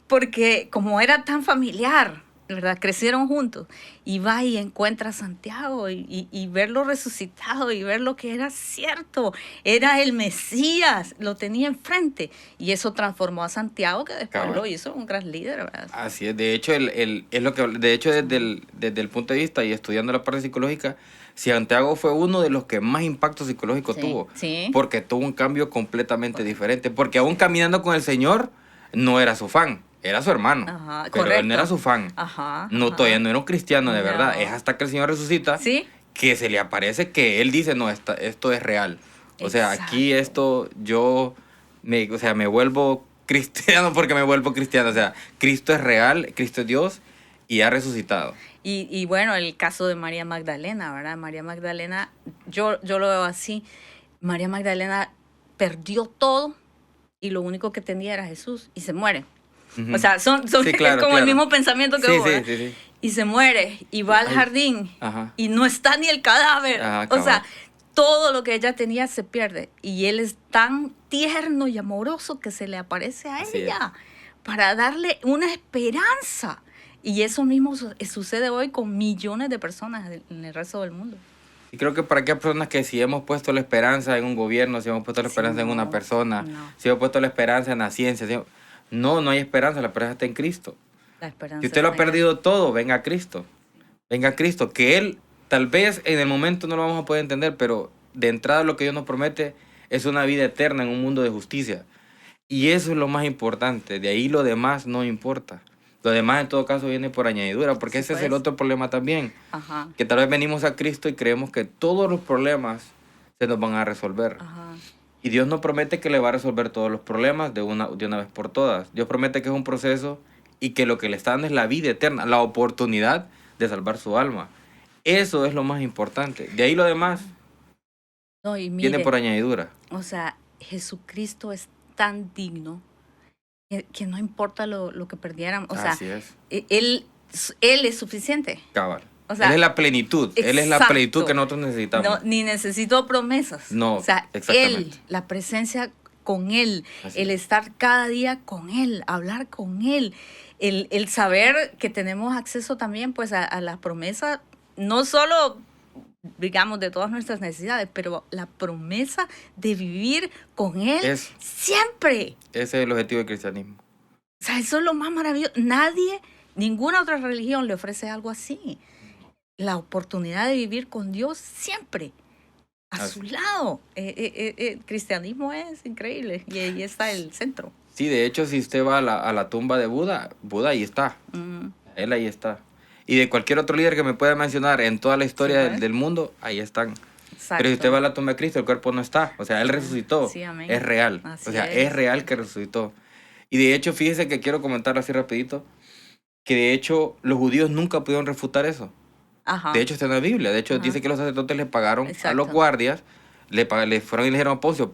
porque como era tan familiar, ¿verdad? Crecieron juntos. Y va y encuentra a Santiago y verlo resucitado y ver lo que era cierto. Era el Mesías, lo tenía enfrente. Y eso transformó a Santiago, que después lo hizo un gran líder, ¿verdad? Así es. De hecho, desde el punto de vista y estudiando la parte psicológica, Santiago fue uno de los que más impacto psicológico tuvo. Sí. Porque tuvo un cambio completamente diferente. Porque aún caminando con el Señor, no era su fan. Era su hermano. Ajá, pero correcto. Él no era su fan. Todavía no era un cristiano de verdad. Es hasta que el Señor resucita que se le aparece que él dice, no, esto es real. O sea, aquí esto me vuelvo cristiano porque me vuelvo cristiano. O sea, Cristo es real, Cristo es Dios y ha resucitado. Y bueno, el caso de María Magdalena, ¿verdad? María Magdalena, yo lo veo así. María Magdalena perdió todo y lo único que tenía era Jesús y se muere. O sea, es como el mismo pensamiento que hubo. Sí. Y se muere y va al jardín y no está ni el cadáver. O sea, todo lo que ella tenía se pierde. Y él es tan tierno y amoroso que se le aparece a ella para darle una esperanza. Y eso mismo sucede hoy con millones de personas en el resto del mundo. Y creo que para aquellas personas que si hemos puesto la esperanza en un gobierno, si hemos puesto la Sí, esperanza en una persona, no. si hemos puesto la esperanza en la ciencia, no hay esperanza, la esperanza está en Cristo. La esperanza Si usted lo ha está en Él. perdido todo, venga a Cristo. Venga a Cristo, que Él tal vez en el momento no lo vamos a poder entender, pero de entrada lo que Dios nos promete es una vida eterna en un mundo de justicia. Y eso es lo más importante, de ahí lo demás no importa. Lo demás en todo caso viene por añadidura, porque Sí, ese es pues. el otro problema también. Ajá, Que tal vez venimos a Cristo y creemos que todos los problemas se nos van a resolver. ajá. Y Dios no promete que le va a resolver todos los problemas de una vez por todas. Dios promete que es un proceso y que lo que le está dando es la vida eterna, la oportunidad de salvar su alma. Eso es lo más importante. De ahí lo demás No, y viene mire, por añadidura. o sea, Jesucristo es tan digno que no importa lo que perdiéramos. O sea, Así es, él es suficiente. cabal. O sea, Él es la plenitud. Él es la exacto. plenitud que nosotros necesitamos. No, ni necesito promesas. No, o sea, exactamente. Él, la presencia con Él, Así el es. estar cada día con Él, hablar con Él, el saber que tenemos acceso también pues a la promesa, no solo digamos de todas nuestras necesidades, pero la promesa de vivir con Él Es- siempre. Ese es el objetivo del cristianismo. O sea, eso es lo más maravilloso. Ninguna otra religión le ofrece algo así. La oportunidad de vivir con Dios siempre a Así. su lado. El cristianismo es increíble y ahí está el centro. Sí, de hecho, si usted va a la tumba de Buda, Buda ahí está. Mm, Él ahí está. Y de cualquier otro líder que me pueda mencionar en toda la historia Sí, ¿eh? del mundo, ahí están. exacto. Pero si usted va a la tumba de Cristo, el cuerpo no está. O sea, Él resucitó. Sí, amén. Es real. Así O sea, es. es real que resucitó. Y de hecho, fíjese que quiero comentarlo así rapidito, que de hecho los judíos nunca pudieron refutar eso. Ajá. De hecho, está en la Biblia. De hecho, Ajá. dice que los sacerdotes le pagaron a Exacto. los guardias, le fueron y le dijeron a Poncio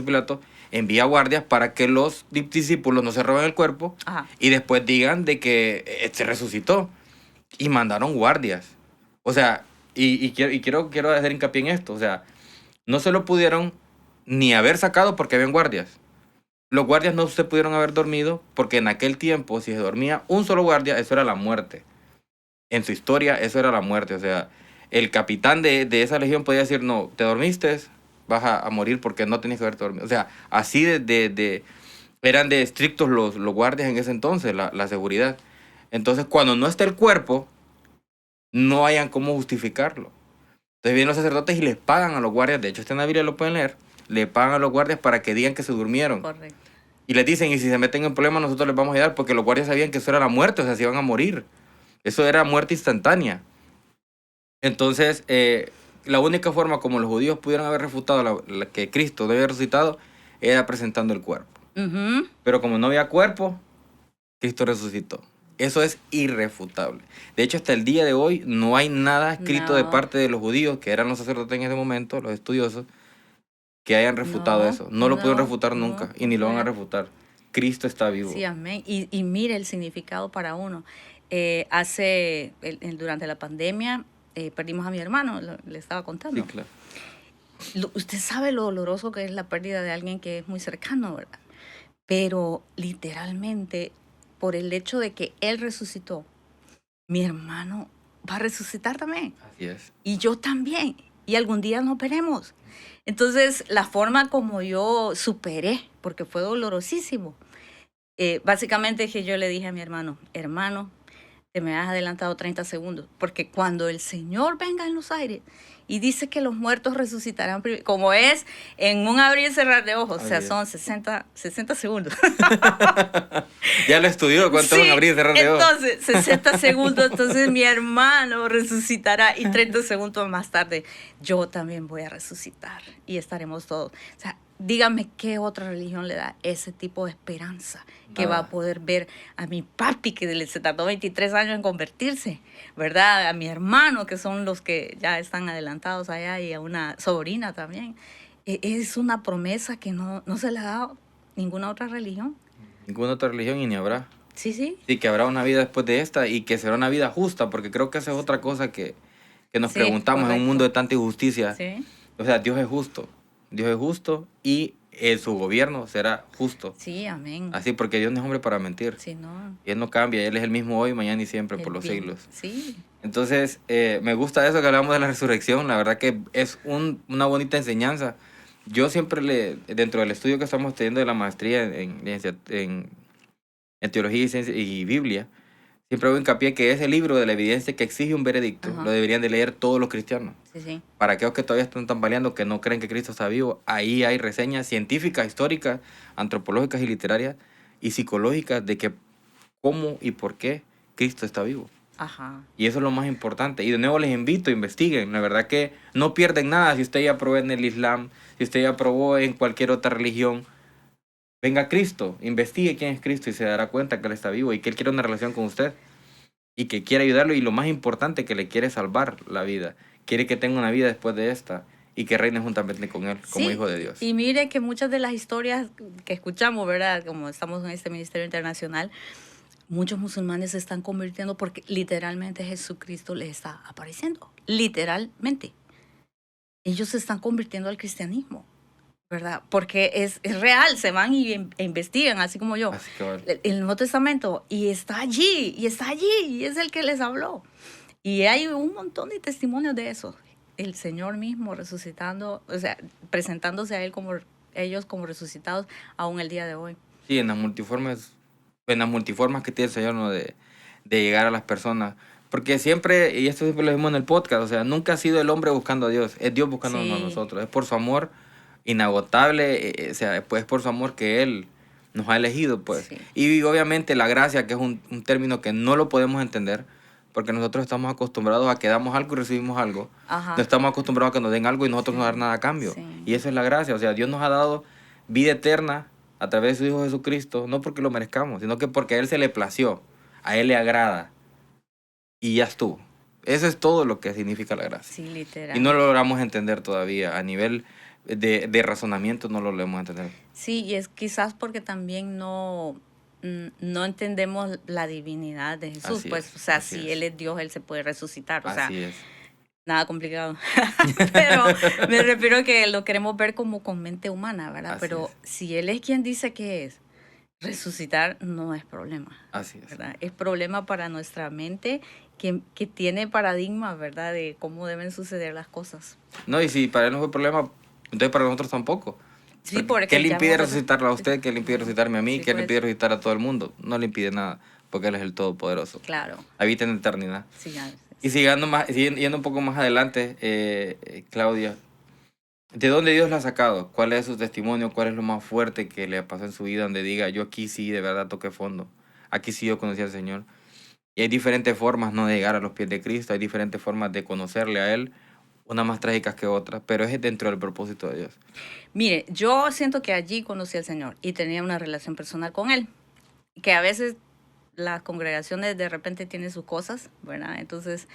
Pilato, envía guardias para que los discípulos no se roben el cuerpo Ajá. y después digan de que se resucitó. Y mandaron guardias. O sea, y quiero hacer hincapié en esto. O sea, no se lo pudieron ni haber sacado porque habían guardias. Los guardias no se pudieron haber dormido porque en aquel tiempo, si se dormía un solo guardia, eso era la muerte. En su historia, eso era la muerte. O sea, el capitán de esa legión podía decir, no, te dormiste, vas a morir porque no tenías que haberte dormido. O sea, así eran de estrictos los guardias en ese entonces, la seguridad. Entonces, cuando no está el cuerpo, no hayan cómo justificarlo. Entonces vienen los sacerdotes y les pagan a los guardias. De hecho, está en la Biblia, lo pueden leer. Le pagan a los guardias para que digan que se durmieron. Correcto. Y les dicen, y si se meten en problemas, nosotros les vamos a ayudar, porque los guardias sabían que eso era la muerte, o sea, se iban a morir. Eso era muerte instantánea. Entonces, la única forma como los judíos pudieron haber refutado que Cristo no había resucitado era presentando el cuerpo. Ujú. Pero como no había cuerpo, Cristo resucitó. Eso es irrefutable. De hecho, hasta el día de hoy no hay nada escrito de No. parte de los judíos, que eran los sacerdotes en ese momento, los estudiosos, que hayan refutado No, eso. No lo pudieron no, refutar no, nunca y ni lo van a refutar. Cristo está vivo. Sí, amén. Y mire el significado para uno. Durante la pandemia perdimos a mi hermano, le estaba contando. Sí, claro. Usted sabe lo doloroso que es la pérdida de alguien que es muy cercano, ¿verdad? Pero literalmente, por el hecho de que él resucitó, mi hermano va a resucitar también. Así es. Y yo también. Y algún día nos veremos. Entonces, la forma como yo superé, porque fue dolorosísimo, básicamente es que yo le dije a mi hermano, te me has adelantado 30 segundos, porque cuando el Señor venga en los aires y dice que los muertos resucitarán, como es en un abrir y cerrar de ojos, o sea, Así es. son 60 segundos. Ya lo estudió, ¿cuánto Sí, van a abrir y cerrar de ojos? entonces, 60 segundos, entonces mi hermano resucitará y 30 segundos más tarde yo también voy a resucitar y estaremos todos. O sea, dígame qué otra religión le da ese tipo de esperanza que va a Nada. poder ver a mi papi que se tardó 23 años en convertirse, ¿verdad? A mi hermano que son los que ya están adelantados allá y a una sobrina también. Es una promesa que no se le ha dado ninguna otra religión. Ninguna otra religión y ni habrá. Sí, sí. Y que habrá una vida después de esta y que será una vida justa, porque creo que esa es otra cosa que nos Sí, preguntamos en un correcto. mundo de tanta injusticia. Sí. O sea, Dios es justo. Dios es justo y su gobierno será justo. Sí, amén. Así, porque Dios no es hombre para mentir. Sí, no. Y Él no cambia, Él es el mismo hoy, mañana y siempre, por El los bien. siglos. Sí. Entonces, me gusta eso que hablamos de la resurrección. La verdad que es una bonita enseñanza. Yo siempre dentro del estudio que estamos teniendo de la maestría en teología y, y Biblia, siempre hago hincapié que ese libro de la evidencia que exige un veredicto, Ajá. lo deberían de leer todos los cristianos. Sí, sí. Para aquellos que todavía están tambaleando, que no creen que Cristo está vivo, ahí hay reseñas científicas, históricas, antropológicas y literarias y psicológicas de que cómo y por qué Cristo está vivo. Ajá. Y eso es lo más importante. Y de nuevo les invito, investiguen. La verdad que no pierden nada si usted ya probó en el Islam, si usted ya probó en cualquier otra religión. Venga a Cristo, investigue quién es Cristo y se dará cuenta que Él está vivo y que Él quiere una relación con usted y que quiere ayudarlo y lo más importante, que le quiere salvar la vida. Quiere que tenga una vida después de esta y que reine juntamente con Él como Sí, hijo de Dios. Y mire que muchas de las historias que escuchamos, ¿verdad? Como estamos en este ministerio internacional, muchos musulmanes se están convirtiendo porque literalmente Jesucristo les está apareciendo. Literalmente. Ellos se están convirtiendo al cristianismo, ¿verdad? Porque es real, se van e investigan, así como yo. Así que vale. El Nuevo Testamento, y está allí, y es el que les habló. Y hay un montón de testimonios de eso. El Señor mismo resucitando, o sea, presentándose a ellos como resucitados aún el día de hoy. Sí, en las multiformes que tiene el Señor, ¿no? de llegar a las personas. Porque siempre, y esto siempre lo vimos en el podcast, o sea, nunca ha sido el hombre buscando a Dios, es Dios buscándonos a nosotros. Es por su amor inagotable, o sea, pues es por su amor que Él nos ha elegido, pues. Sí. Y obviamente la gracia, que es un término que no lo podemos entender, porque nosotros estamos acostumbrados a que damos algo y recibimos algo. Ajá. No estamos acostumbrados a que nos den algo y nosotros no dar nada a cambio. Sí. Y eso es la gracia, o sea, Dios nos ha dado vida eterna a través de su Hijo Jesucristo, no porque lo merezcamos, sino que porque a Él se le plació, a Él le agrada, y ya estuvo. Eso es todo lo que significa la gracia. Sí, literal. Y no lo logramos entender todavía, a nivel de razonamiento no lo logramos entender. Sí, y es quizás porque también no entendemos la divinidad de Jesús. Así Pues, es, o sea, así si es. Él es Dios, Él se puede resucitar. O sea, Así es. nada complicado. Pero me refiero a que lo queremos ver como con mente humana, ¿verdad? Así Pero es. si Él es quien dice que es, resucitar no es problema, Así es. ¿verdad? Es problema para nuestra mente que tiene paradigmas, ¿verdad? De cómo deben suceder las cosas. No, y si para Él no fue problema, entonces para nosotros tampoco. Sí, porque ¿Qué le ya impide hemos- resucitarlo a usted? ¿Qué le impide resucitarme a mí? Sí, ¿Qué le pues. impide resucitar a todo el mundo? No le impide nada, porque Él es el Todopoderoso. Claro. Habita en eternidad. Sí, ya. Y yendo un poco más adelante, Claudia, ¿de dónde Dios la ha sacado? ¿Cuál es su testimonio? ¿Cuál es lo más fuerte que le pasó en su vida donde diga, yo aquí sí de verdad toqué fondo? Aquí sí yo conocí al Señor. Y hay diferentes formas, ¿no?, de llegar a los pies de Cristo. Hay diferentes formas de conocerle a Él, unas más trágicas que otras, pero es dentro del propósito de Dios. Mire, yo siento que allí conocí al Señor y tenía una relación personal con Él, que a veces las congregaciones de repente tienen sus cosas, ¿verdad? Entonces,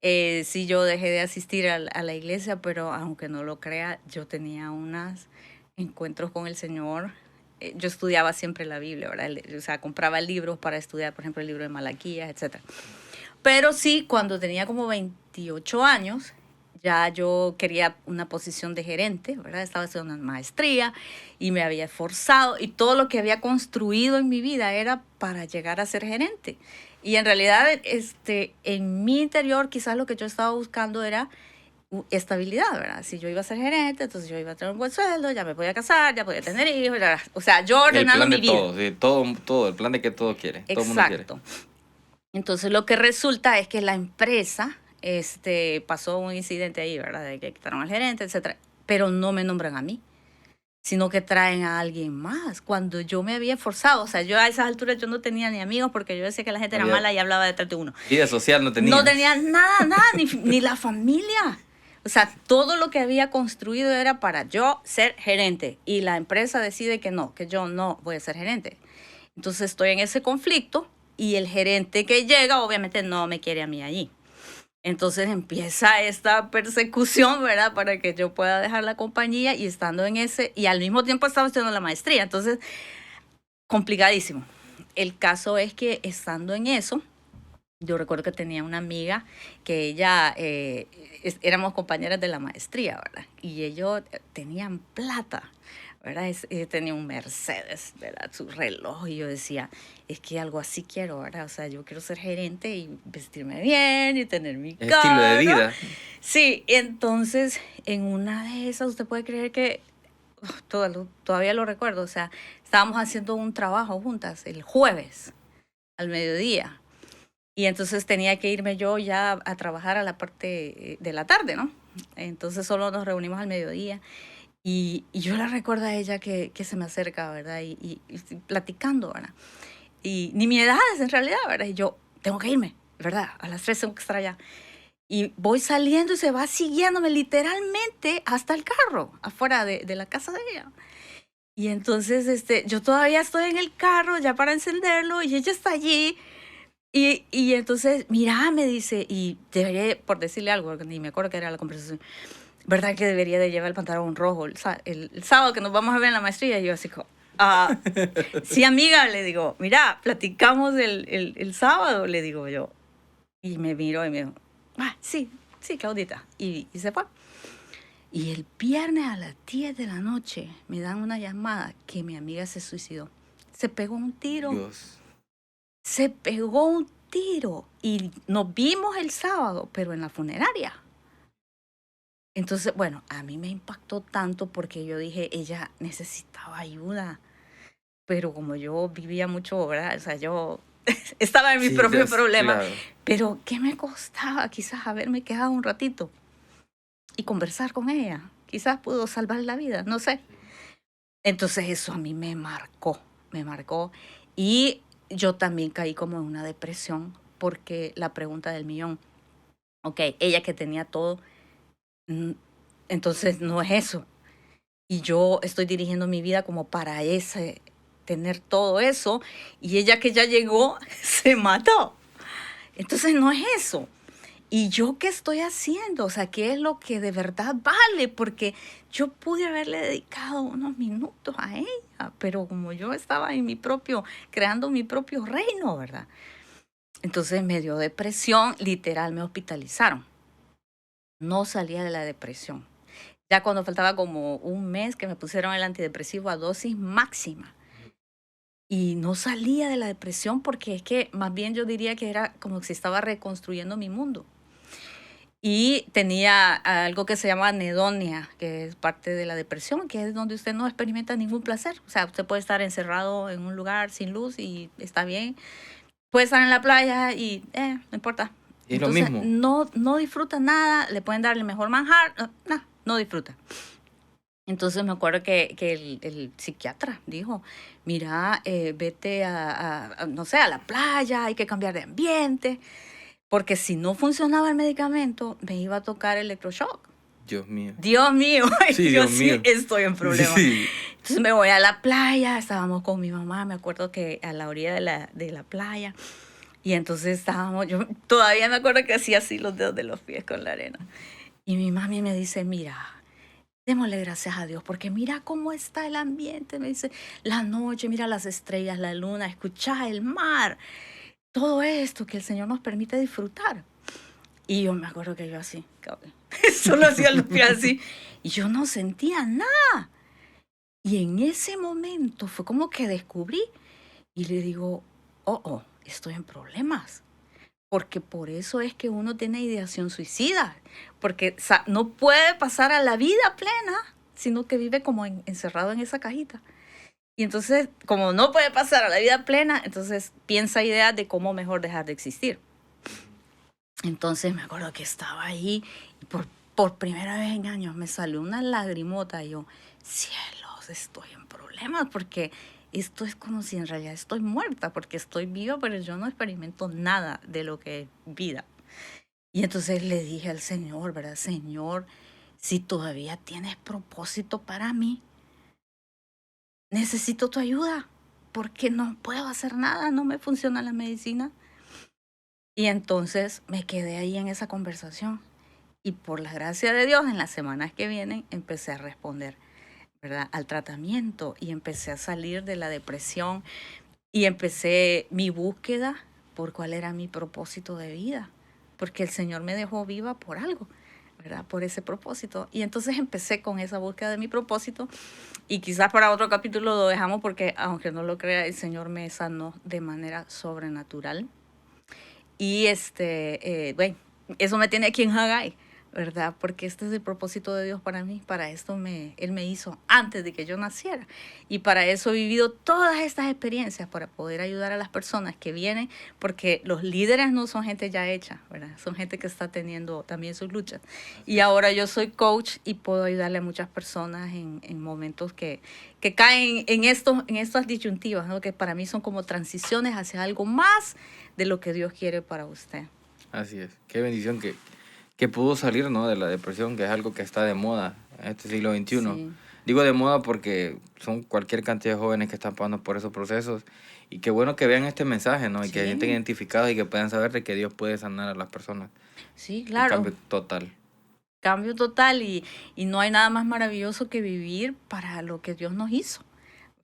sí, yo dejé de asistir a la iglesia, pero aunque no lo crea, yo tenía unos encuentros con el Señor. Yo estudiaba siempre la Biblia, ¿verdad? O sea, compraba libros para estudiar, por ejemplo, el libro de Malaquías, etc. Pero sí, cuando tenía como 28 años, ya yo quería una posición de gerente, ¿verdad? Estaba haciendo una maestría y me había esforzado y todo lo que había construido en mi vida era para llegar a ser gerente. Y en realidad, en mi interior, quizás lo que yo estaba buscando era estabilidad, ¿verdad? Si yo iba a ser gerente, entonces yo iba a tener un buen sueldo, ya me podía casar, ya podía tener hijos, ¿verdad? O sea, yo El ordenando plan mi de vida. todo, sí, todo, el plan de que todo quiere. Todo el mundo quiere. Exacto. Entonces lo que resulta es que la empresa pasó un incidente ahí, ¿verdad? De que quitaron al gerente, etcétera, pero no me nombran a mí, sino que traen a alguien más. Cuando yo me había esforzado, o sea, yo a esas alturas yo no tenía ni amigos porque yo decía que la gente era mala y hablaba detrás de uno. Vida social no tenía. No tenía nada, ni la familia. O sea, todo lo que había construido era para yo ser gerente y la empresa decide que no, que yo no voy a ser gerente. Entonces estoy en ese conflicto y el gerente que llega obviamente no me quiere a mí allí. Entonces empieza esta persecución, ¿verdad? Para que yo pueda dejar la compañía y estando en ese, y al mismo tiempo estaba estudiando la maestría. Entonces, complicadísimo. El caso es que estando en eso, yo recuerdo que tenía una amiga que ella, éramos compañeras de la maestría, ¿verdad? Y ellos tenían plata. ¿verdad? Tenía un Mercedes, ¿verdad? Su reloj, y yo decía, es que algo así quiero, ¿verdad? O sea, yo quiero ser gerente y vestirme bien y tener mi Estilo de carro. vida. Sí, entonces, en una de esas, usted puede creer que todavía lo recuerdo, o sea, estábamos haciendo un trabajo juntas el jueves al mediodía. Y entonces tenía que irme yo ya a trabajar a la parte de la tarde, ¿no? Entonces solo nos reunimos al mediodía. Y yo la recuerdo a ella que se me acerca, ¿verdad? Y estoy platicando, ¿verdad? Y ni mi edad es en realidad, ¿verdad? Y yo tengo que irme, ¿verdad? A las 3 tengo que estar allá. Y voy saliendo y se va siguiéndome literalmente hasta el carro, afuera de la casa de ella. Y entonces yo todavía estoy en el carro ya para encenderlo y ella está allí. Y entonces, mira, me dice, y debería, por decirle algo, porque ni me acuerdo qué era la conversación, ¿verdad que debería de llevar el pantalón rojo el sábado que nos vamos a ver en la maestría? Y yo así como, sí, amiga, le digo, mira, platicamos el sábado, le digo yo. Y me miró y me dijo, sí, sí, Claudita. Y se fue. Y el viernes a las 10 de la noche me dan una llamada que mi amiga se suicidó. Se pegó un tiro. Dios. Se pegó un tiro. Y nos vimos el sábado, pero en la funeraria. Entonces, bueno, a mí me impactó tanto porque yo dije, ella necesitaba ayuda. Pero como yo vivía mucho, ¿verdad? O sea, yo estaba en mi Sí, propio problema. claro. Pero ¿qué me costaba quizás haberme quedado un ratito y conversar con ella? Quizás pudo salvar la vida, no sé. Entonces eso a mí me marcó, me marcó. Y yo también caí como en una depresión porque la pregunta del millón, ok, ella que tenía todo, mm, entonces no es eso. Y yo estoy dirigiendo mi vida como para tener todo eso, y ella que ya llegó se mató. Entonces no es eso. ¿Y yo qué estoy haciendo? O sea, ¿qué es lo que de verdad vale? Porque yo pude haberle dedicado unos minutos a ella, pero como yo estaba en creando mi propio reino, ¿verdad? Entonces me dio depresión, literal, me hospitalizaron. No salía de la depresión. Ya cuando faltaba como un mes que me pusieron el antidepresivo a dosis máxima. Y no salía de la depresión porque es que más bien yo diría que era como si estaba reconstruyendo mi mundo. Y tenía algo que se llama anedonia, que es parte de la depresión, que es donde usted no experimenta ningún placer. O sea, usted puede estar encerrado en un lugar sin luz y está bien. Puede estar en la playa y no importa. Es lo Entonces, mismo. no disfruta nada, le pueden dar el mejor manjar, no disfruta. Entonces me acuerdo que el psiquiatra dijo, mira, vete no sé, a la playa, hay que cambiar de ambiente, porque si no funcionaba el medicamento, me iba a tocar electroshock. Dios mío. Dios mío, Sí, yo Dios sí mío. estoy en problemas. Sí. Entonces me voy a la playa, estábamos con mi mamá, me acuerdo que a la orilla de la playa, y entonces yo todavía me acuerdo que hacía así los dedos de los pies con la arena. Y mi mami me dice, mira, démosle gracias a Dios, porque mira cómo está el ambiente, me dice, la noche, mira las estrellas, la luna, escucha el mar, todo esto que el Señor nos permite disfrutar. Y yo me acuerdo que yo así, solo hacía los pies así, y yo no sentía nada. Y en ese momento fue como que descubrí, y le digo, estoy en problemas. Porque por eso es que uno tiene ideación suicida, porque no puede pasar a la vida plena, sino que vive como encerrado en esa cajita. Y entonces, como no puede pasar a la vida plena, entonces piensa ideas de cómo mejor dejar de existir. Entonces me acuerdo que estaba ahí y por primera vez en años me salió una lagrimota y yo, cielos, estoy en problemas porque esto es como si en realidad estoy muerta, porque estoy viva, pero yo no experimento nada de lo que es vida. Y entonces le dije al Señor, ¿verdad? Señor, si todavía tienes propósito para mí, necesito tu ayuda, porque no puedo hacer nada, no me funciona la medicina. Y entonces me quedé ahí en esa conversación. Y por la gracia de Dios, en las semanas que vienen, empecé a responder, ¿verdad?, al tratamiento, y empecé a salir de la depresión y empecé mi búsqueda por cuál era mi propósito de vida, porque el Señor me dejó viva por algo, ¿verdad? Por ese propósito. Y entonces empecé con esa búsqueda de mi propósito y quizás para otro capítulo lo dejamos porque, aunque no lo crea, el Señor me sanó de manera sobrenatural. Y bueno, eso me tiene aquí en Haggai, ¿verdad? Porque este es el propósito de Dios para mí. Para esto Él me hizo antes de que yo naciera. Y para eso he vivido todas estas experiencias, para poder ayudar a las personas que vienen, porque los líderes no son gente ya hecha, ¿verdad? Son gente que está teniendo también sus luchas. Y ahora yo soy coach y puedo ayudarle a muchas personas en momentos que caen en estas disyuntivas, ¿no? Que para mí son como transiciones hacia algo más de lo que Dios quiere para usted. Así es. Qué bendición que pudo salir, ¿no? De la depresión, que es algo que está de moda en este siglo XXI. Sí. Digo de moda porque son cualquier cantidad de jóvenes que están pasando por esos procesos. Y qué bueno que vean este mensaje, ¿no? Y que se sienten Sí, identificados y que puedan saber de que Dios puede sanar a las personas. sí, Un claro. cambio total. Cambio total y no hay nada más maravilloso que vivir para lo que Dios nos hizo,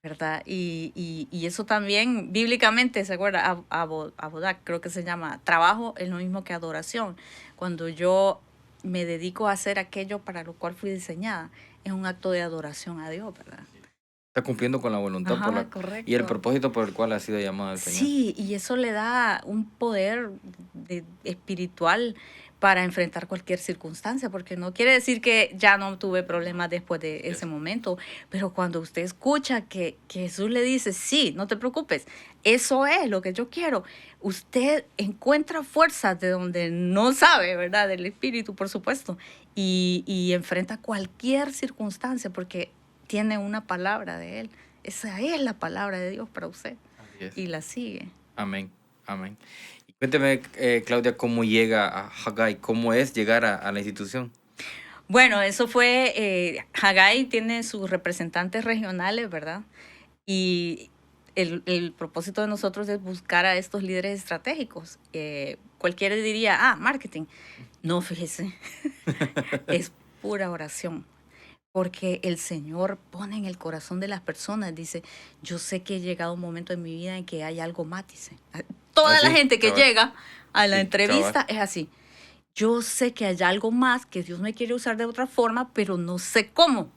¿verdad? Y eso también bíblicamente, ¿se acuerda? Abodá, creo que se llama. Trabajo es lo mismo que adoración. Cuando yo me dedico a hacer aquello para lo cual fui diseñada, es un acto de adoración a Dios, ¿verdad? Está cumpliendo con la voluntad Ajá, y el correcto. propósito por el cual ha sido llamado el Señor. Sí, y eso le da un poder espiritual para enfrentar cualquier circunstancia, porque no quiere decir que ya no tuve problemas después de ese momento, pero cuando usted escucha que Jesús le dice, sí, no te preocupes, eso es lo que yo quiero, usted encuentra fuerzas de donde no sabe, ¿verdad? Del espíritu, por supuesto, y enfrenta cualquier circunstancia porque tiene una palabra de Él. Esa es la palabra de Dios para usted. Así es. Y la sigue. Amén. Amén. Y cuénteme, Claudia, cómo llega a Haggai, cómo es llegar a la institución. Bueno, eso fue, Haggai tiene sus representantes regionales, ¿verdad? Y el propósito de nosotros es buscar a estos líderes estratégicos. Cualquiera diría, marketing. No, fíjese, es pura oración. Porque el Señor pone en el corazón de las personas, dice, yo sé que he llegado un momento en mi vida en que hay algo más, dice. Toda la Así, gente que cabal. llega a la Sí, entrevista cabal. es así. Yo sé que hay algo más, que Dios me quiere usar de otra forma, pero no sé cómo.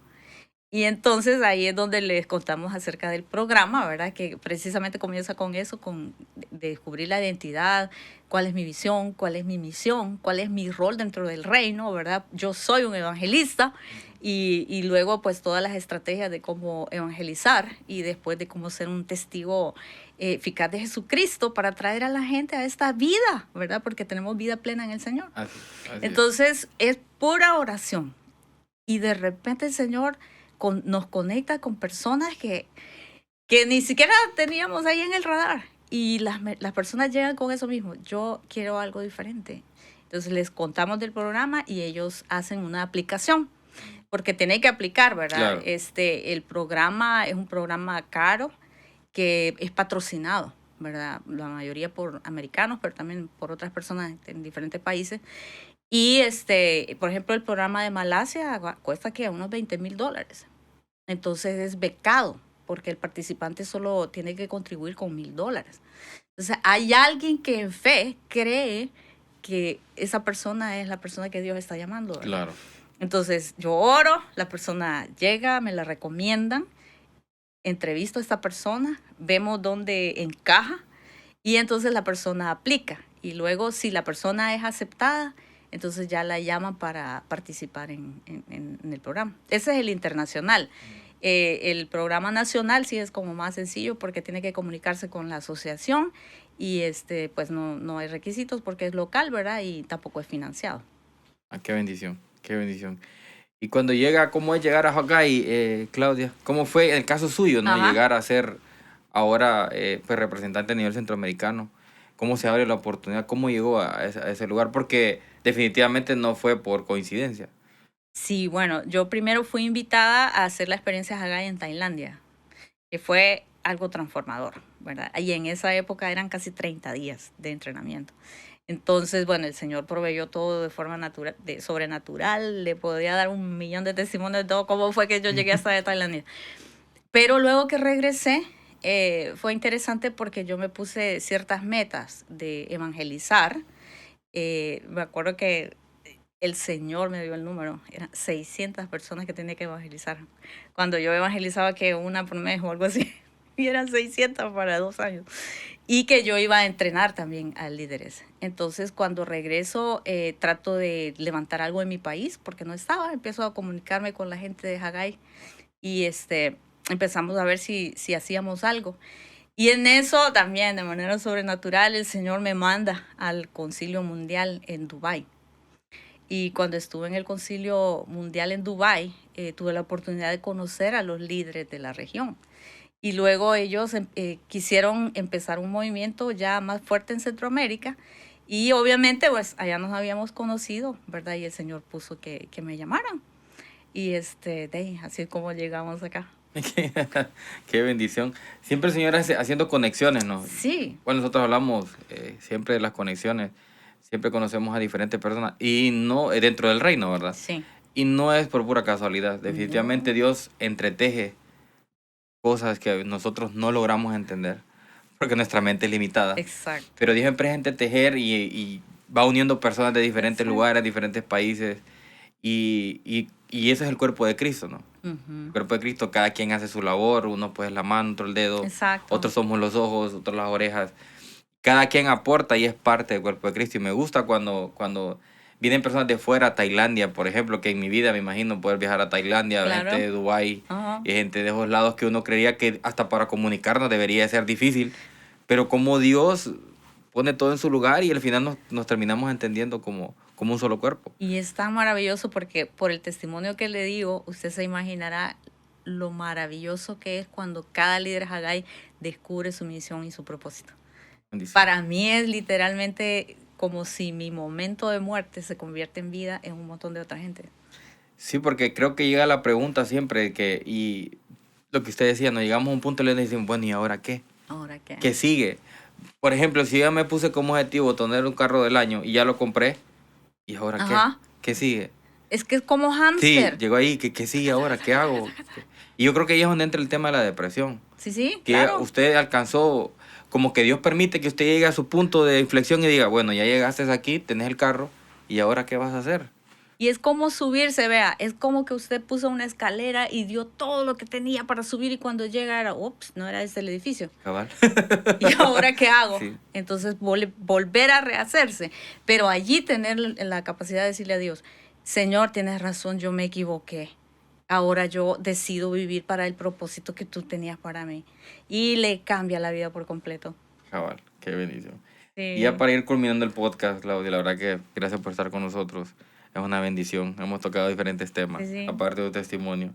Y entonces ahí es donde les contamos acerca del programa, ¿verdad? Que precisamente comienza con eso, con descubrir la identidad, cuál es mi visión, cuál es mi misión, cuál es mi rol dentro del reino, ¿verdad? Yo soy un evangelista y luego pues todas las estrategias de cómo evangelizar y después de cómo ser un testigo eficaz de Jesucristo para traer a la gente a esta vida, ¿verdad? Porque tenemos vida plena en el Señor. Así es. Entonces es pura oración y de repente el Señor nos conecta con personas que ni siquiera teníamos ahí en el radar. Y las personas llegan con eso mismo. Yo quiero algo diferente. Entonces les contamos del programa y ellos hacen una aplicación. Porque tienen que aplicar, ¿verdad? Claro. El programa es un programa caro que es patrocinado, ¿verdad? La mayoría por americanos, pero también por otras personas en diferentes países. Y por ejemplo, el programa de Malasia cuesta que unos $20,000. Entonces es becado, porque el participante solo tiene que contribuir con $1,000. Entonces hay alguien que en fe cree que esa persona es la persona que Dios está llamando, ¿verdad? Claro. Entonces yo oro, la persona llega, me la recomiendan, entrevisto a esta persona, vemos dónde encaja y entonces la persona aplica. Y luego si la persona es aceptada, entonces ya la llaman para participar en el programa. Ese es el internacional. El programa nacional sí es como más sencillo porque tiene que comunicarse con la asociación y pues no hay requisitos porque es local, ¿verdad? Y tampoco es financiado. Qué bendición, qué bendición. Y cuando llega, ¿cómo es llegar a Haggai, Claudia? ¿Cómo fue el caso suyo, no? Ajá. Llegar a ser ahora pues, representante a nivel centroamericano. ¿Cómo se abre la oportunidad? ¿Cómo llegó a ese lugar? Porque definitivamente no fue por coincidencia. Sí, bueno, yo primero fui invitada a hacer la experiencia Haggai en Tailandia, que fue algo transformador, ¿verdad? Y en esa época eran casi 30 días de entrenamiento. Entonces, bueno, el Señor proveyó todo de forma natural, sobrenatural, le podía dar 1,000,000 de testimonios de todo cómo fue que yo llegué hasta de Tailandia. Pero luego que regresé, fue interesante porque yo me puse ciertas metas de evangelizar. Me acuerdo que el Señor me dio el número. Eran 600 personas que tenía que evangelizar. Cuando yo evangelizaba que una por mes o algo así, y eran 600 para 2 años. Y que yo iba a entrenar también a líderes. Entonces, cuando regreso, trato de levantar algo en mi país, porque no estaba. Empiezo a comunicarme con la gente de Haggai y empezamos a ver si hacíamos algo. Y en eso también, de manera sobrenatural, el Señor me manda al Concilio Mundial en Dubái. Y cuando estuve en el Concilio Mundial en Dubái, tuve la oportunidad de conocer a los líderes de la región. Y luego ellos quisieron empezar un movimiento ya más fuerte en Centroamérica. Y obviamente, pues allá nos habíamos conocido, ¿verdad? Y el Señor puso que me llamaran. Y así es como llegamos acá. Qué bendición. Siempre el Señor haciendo conexiones, ¿no? Sí. Bueno, nosotros hablamos siempre de las conexiones. Siempre conocemos a diferentes personas. Y no, dentro del reino, ¿verdad? Sí. Y no es por pura casualidad. Definitivamente No. Dios entreteje cosas que nosotros no logramos entender. Porque nuestra mente es limitada. Exacto. Pero Dios empieza a entretejer y va uniendo personas de diferentes Exacto. lugares, diferentes países. Y ese es el cuerpo de Cristo, ¿no? El cuerpo de Cristo, cada quien hace su labor, uno pues la mano, otro el dedo, Exacto. otros somos los ojos, otros las orejas. Cada quien aporta y es parte del cuerpo de Cristo. Y me gusta cuando vienen personas de fuera, Tailandia, por ejemplo, que en mi vida me imagino poder viajar a Tailandia, Claro. gente de Dubái, Ajá. y gente de esos lados que uno creía que hasta para comunicarnos debería de ser difícil. Pero como Dios pone todo en su lugar y al final nos terminamos entendiendo como un solo cuerpo. Y es tan maravilloso porque por el testimonio que le digo, usted se imaginará lo maravilloso que es cuando cada líder Haggai descubre su misión y su propósito. Bendición. Para mí es literalmente como si mi momento de muerte se convierte en vida en un montón de otra gente. Sí, porque creo que llega la pregunta siempre y lo que usted decía, nos llegamos a un punto y le dicen, bueno, ¿y ahora qué? ¿Ahora qué? ¿Qué sigue? Por ejemplo, si ya me puse como objetivo tener un carro del año y ya lo compré, ¿y ahora Ajá. qué? ¿Qué sigue? Es que es como Sí, hámster. llegó ahí, ¿qué sigue ahora? ¿Qué hago? Y yo creo que ahí es donde entra el tema de la depresión. Sí, Que claro. usted alcanzó, como que Dios permite que usted llegue a su punto de inflexión y diga, bueno, ya llegaste aquí, tenés el carro, ¿y ahora qué vas a hacer? Y es como subirse, vea, es como que usted puso una escalera y dio todo lo que tenía para subir y cuando llega era, ups, no era este el edificio. Cabal. ¿Y ahora qué hago? Sí. Entonces volver a rehacerse, pero allí tener la capacidad de decirle a Dios, Señor, tienes razón, yo me equivoqué. Ahora yo decido vivir para el propósito que tú tenías para mí. Y le cambia la vida por completo. Cabal, qué bendición. Sí. Y ya para ir culminando el podcast, Claudia, la verdad que gracias por estar con nosotros. Es una bendición. Hemos tocado diferentes temas, Sí. aparte de tu testimonio.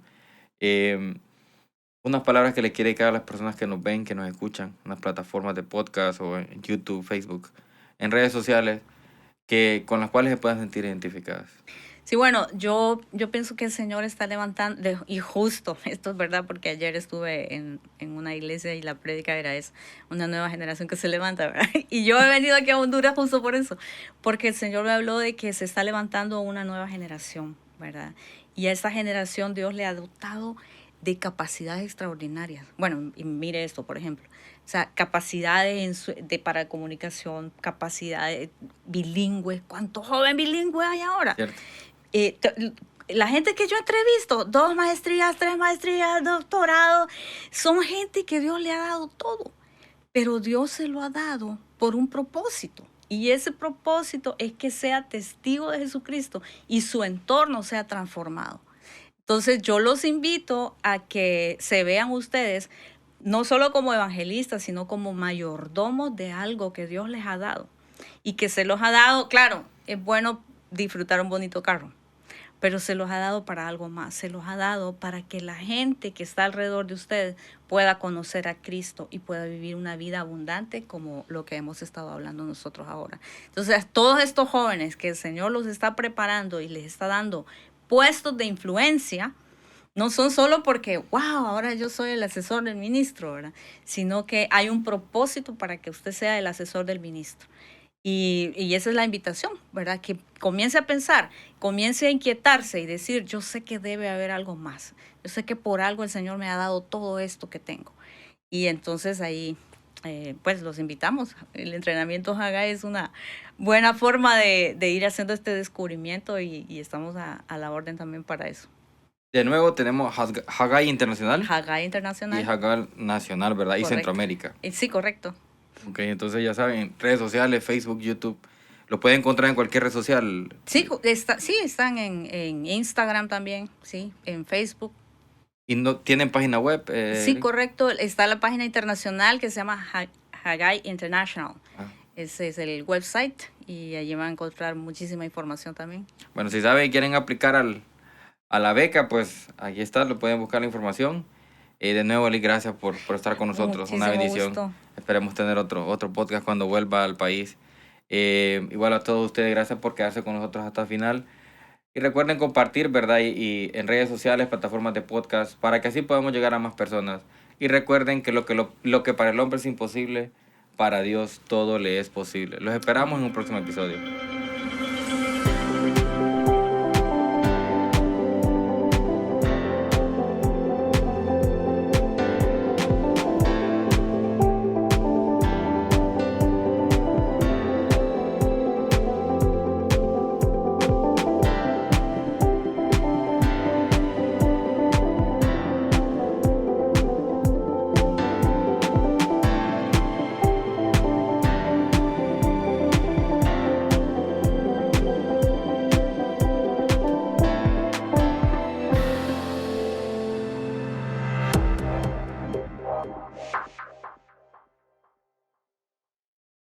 Unas palabras que le quiere dedicar a las personas que nos ven, que nos escuchan, en las plataformas de podcast o en YouTube, Facebook, en redes sociales, con las cuales se puedan sentir identificadas. Sí, bueno, yo pienso que el Señor está levantando, y justo, esto es verdad, porque ayer estuve en una iglesia y la prédica era eso, una nueva generación que se levanta, ¿verdad? Y yo he venido aquí a Honduras justo por eso, porque el Señor me habló de que se está levantando una nueva generación, ¿verdad? Y a esta generación Dios le ha dotado de capacidades extraordinarias. Bueno, y mire esto, por ejemplo. O sea, capacidades para comunicación, capacidades bilingües. ¿Cuánto joven bilingüe hay ahora? ¿Cierto? La gente que yo he entrevisto, 2 maestrías, 3 maestrías, doctorado, son gente que Dios le ha dado todo, pero Dios se lo ha dado por un propósito. Y ese propósito es que sea testigo de Jesucristo y su entorno sea transformado. Entonces yo los invito a que se vean ustedes no solo como evangelistas, sino como mayordomos de algo que Dios les ha dado. Y que se los ha dado, claro, es bueno disfrutar un bonito carro, pero se los ha dado para algo más. Se los ha dado para que la gente que está alrededor de ustedes pueda conocer a Cristo y pueda vivir una vida abundante como lo que hemos estado hablando nosotros ahora. Entonces, todos estos jóvenes que el Señor los está preparando y les está dando puestos de influencia, no son solo porque, wow, ahora yo soy el asesor del ministro, ¿verdad? Sino que hay un propósito para que usted sea el asesor del ministro. Y esa es la invitación, ¿verdad? Que comience a pensar, comience a inquietarse y decir, yo sé que debe haber algo más. Yo sé que por algo el Señor me ha dado todo esto que tengo. Y entonces ahí pues los invitamos. El entrenamiento Hagai es una buena forma de ir haciendo este descubrimiento y estamos a la orden también para eso. De nuevo tenemos Hagai Internacional Hagai Internacional. y Hagai Nacional, ¿verdad? Correcto. Y Centroamérica. Sí, correcto. Ok, entonces ya saben, redes sociales, Facebook, YouTube. Lo pueden encontrar en cualquier red social. Sí, están en Instagram también, sí, en Facebook. ¿Y no tienen página web? Sí, correcto. Está la página internacional que se llama Hagai International. Ah. Ese es el website y allí van a encontrar muchísima información también. Bueno, si saben y quieren aplicar a la beca, pues aquí está, lo pueden buscar la información. De nuevo, Eli, gracias por estar con nosotros. Muchísimo Una bendición. gusto. Esperemos tener otro podcast cuando vuelva al país. Igual a todos ustedes, gracias por quedarse con nosotros hasta el final. Y recuerden compartir, ¿verdad? Y en redes sociales, plataformas de podcast, para que así podamos llegar a más personas. Y recuerden que lo que para el hombre es imposible, para Dios todo le es posible. Los esperamos en un próximo episodio.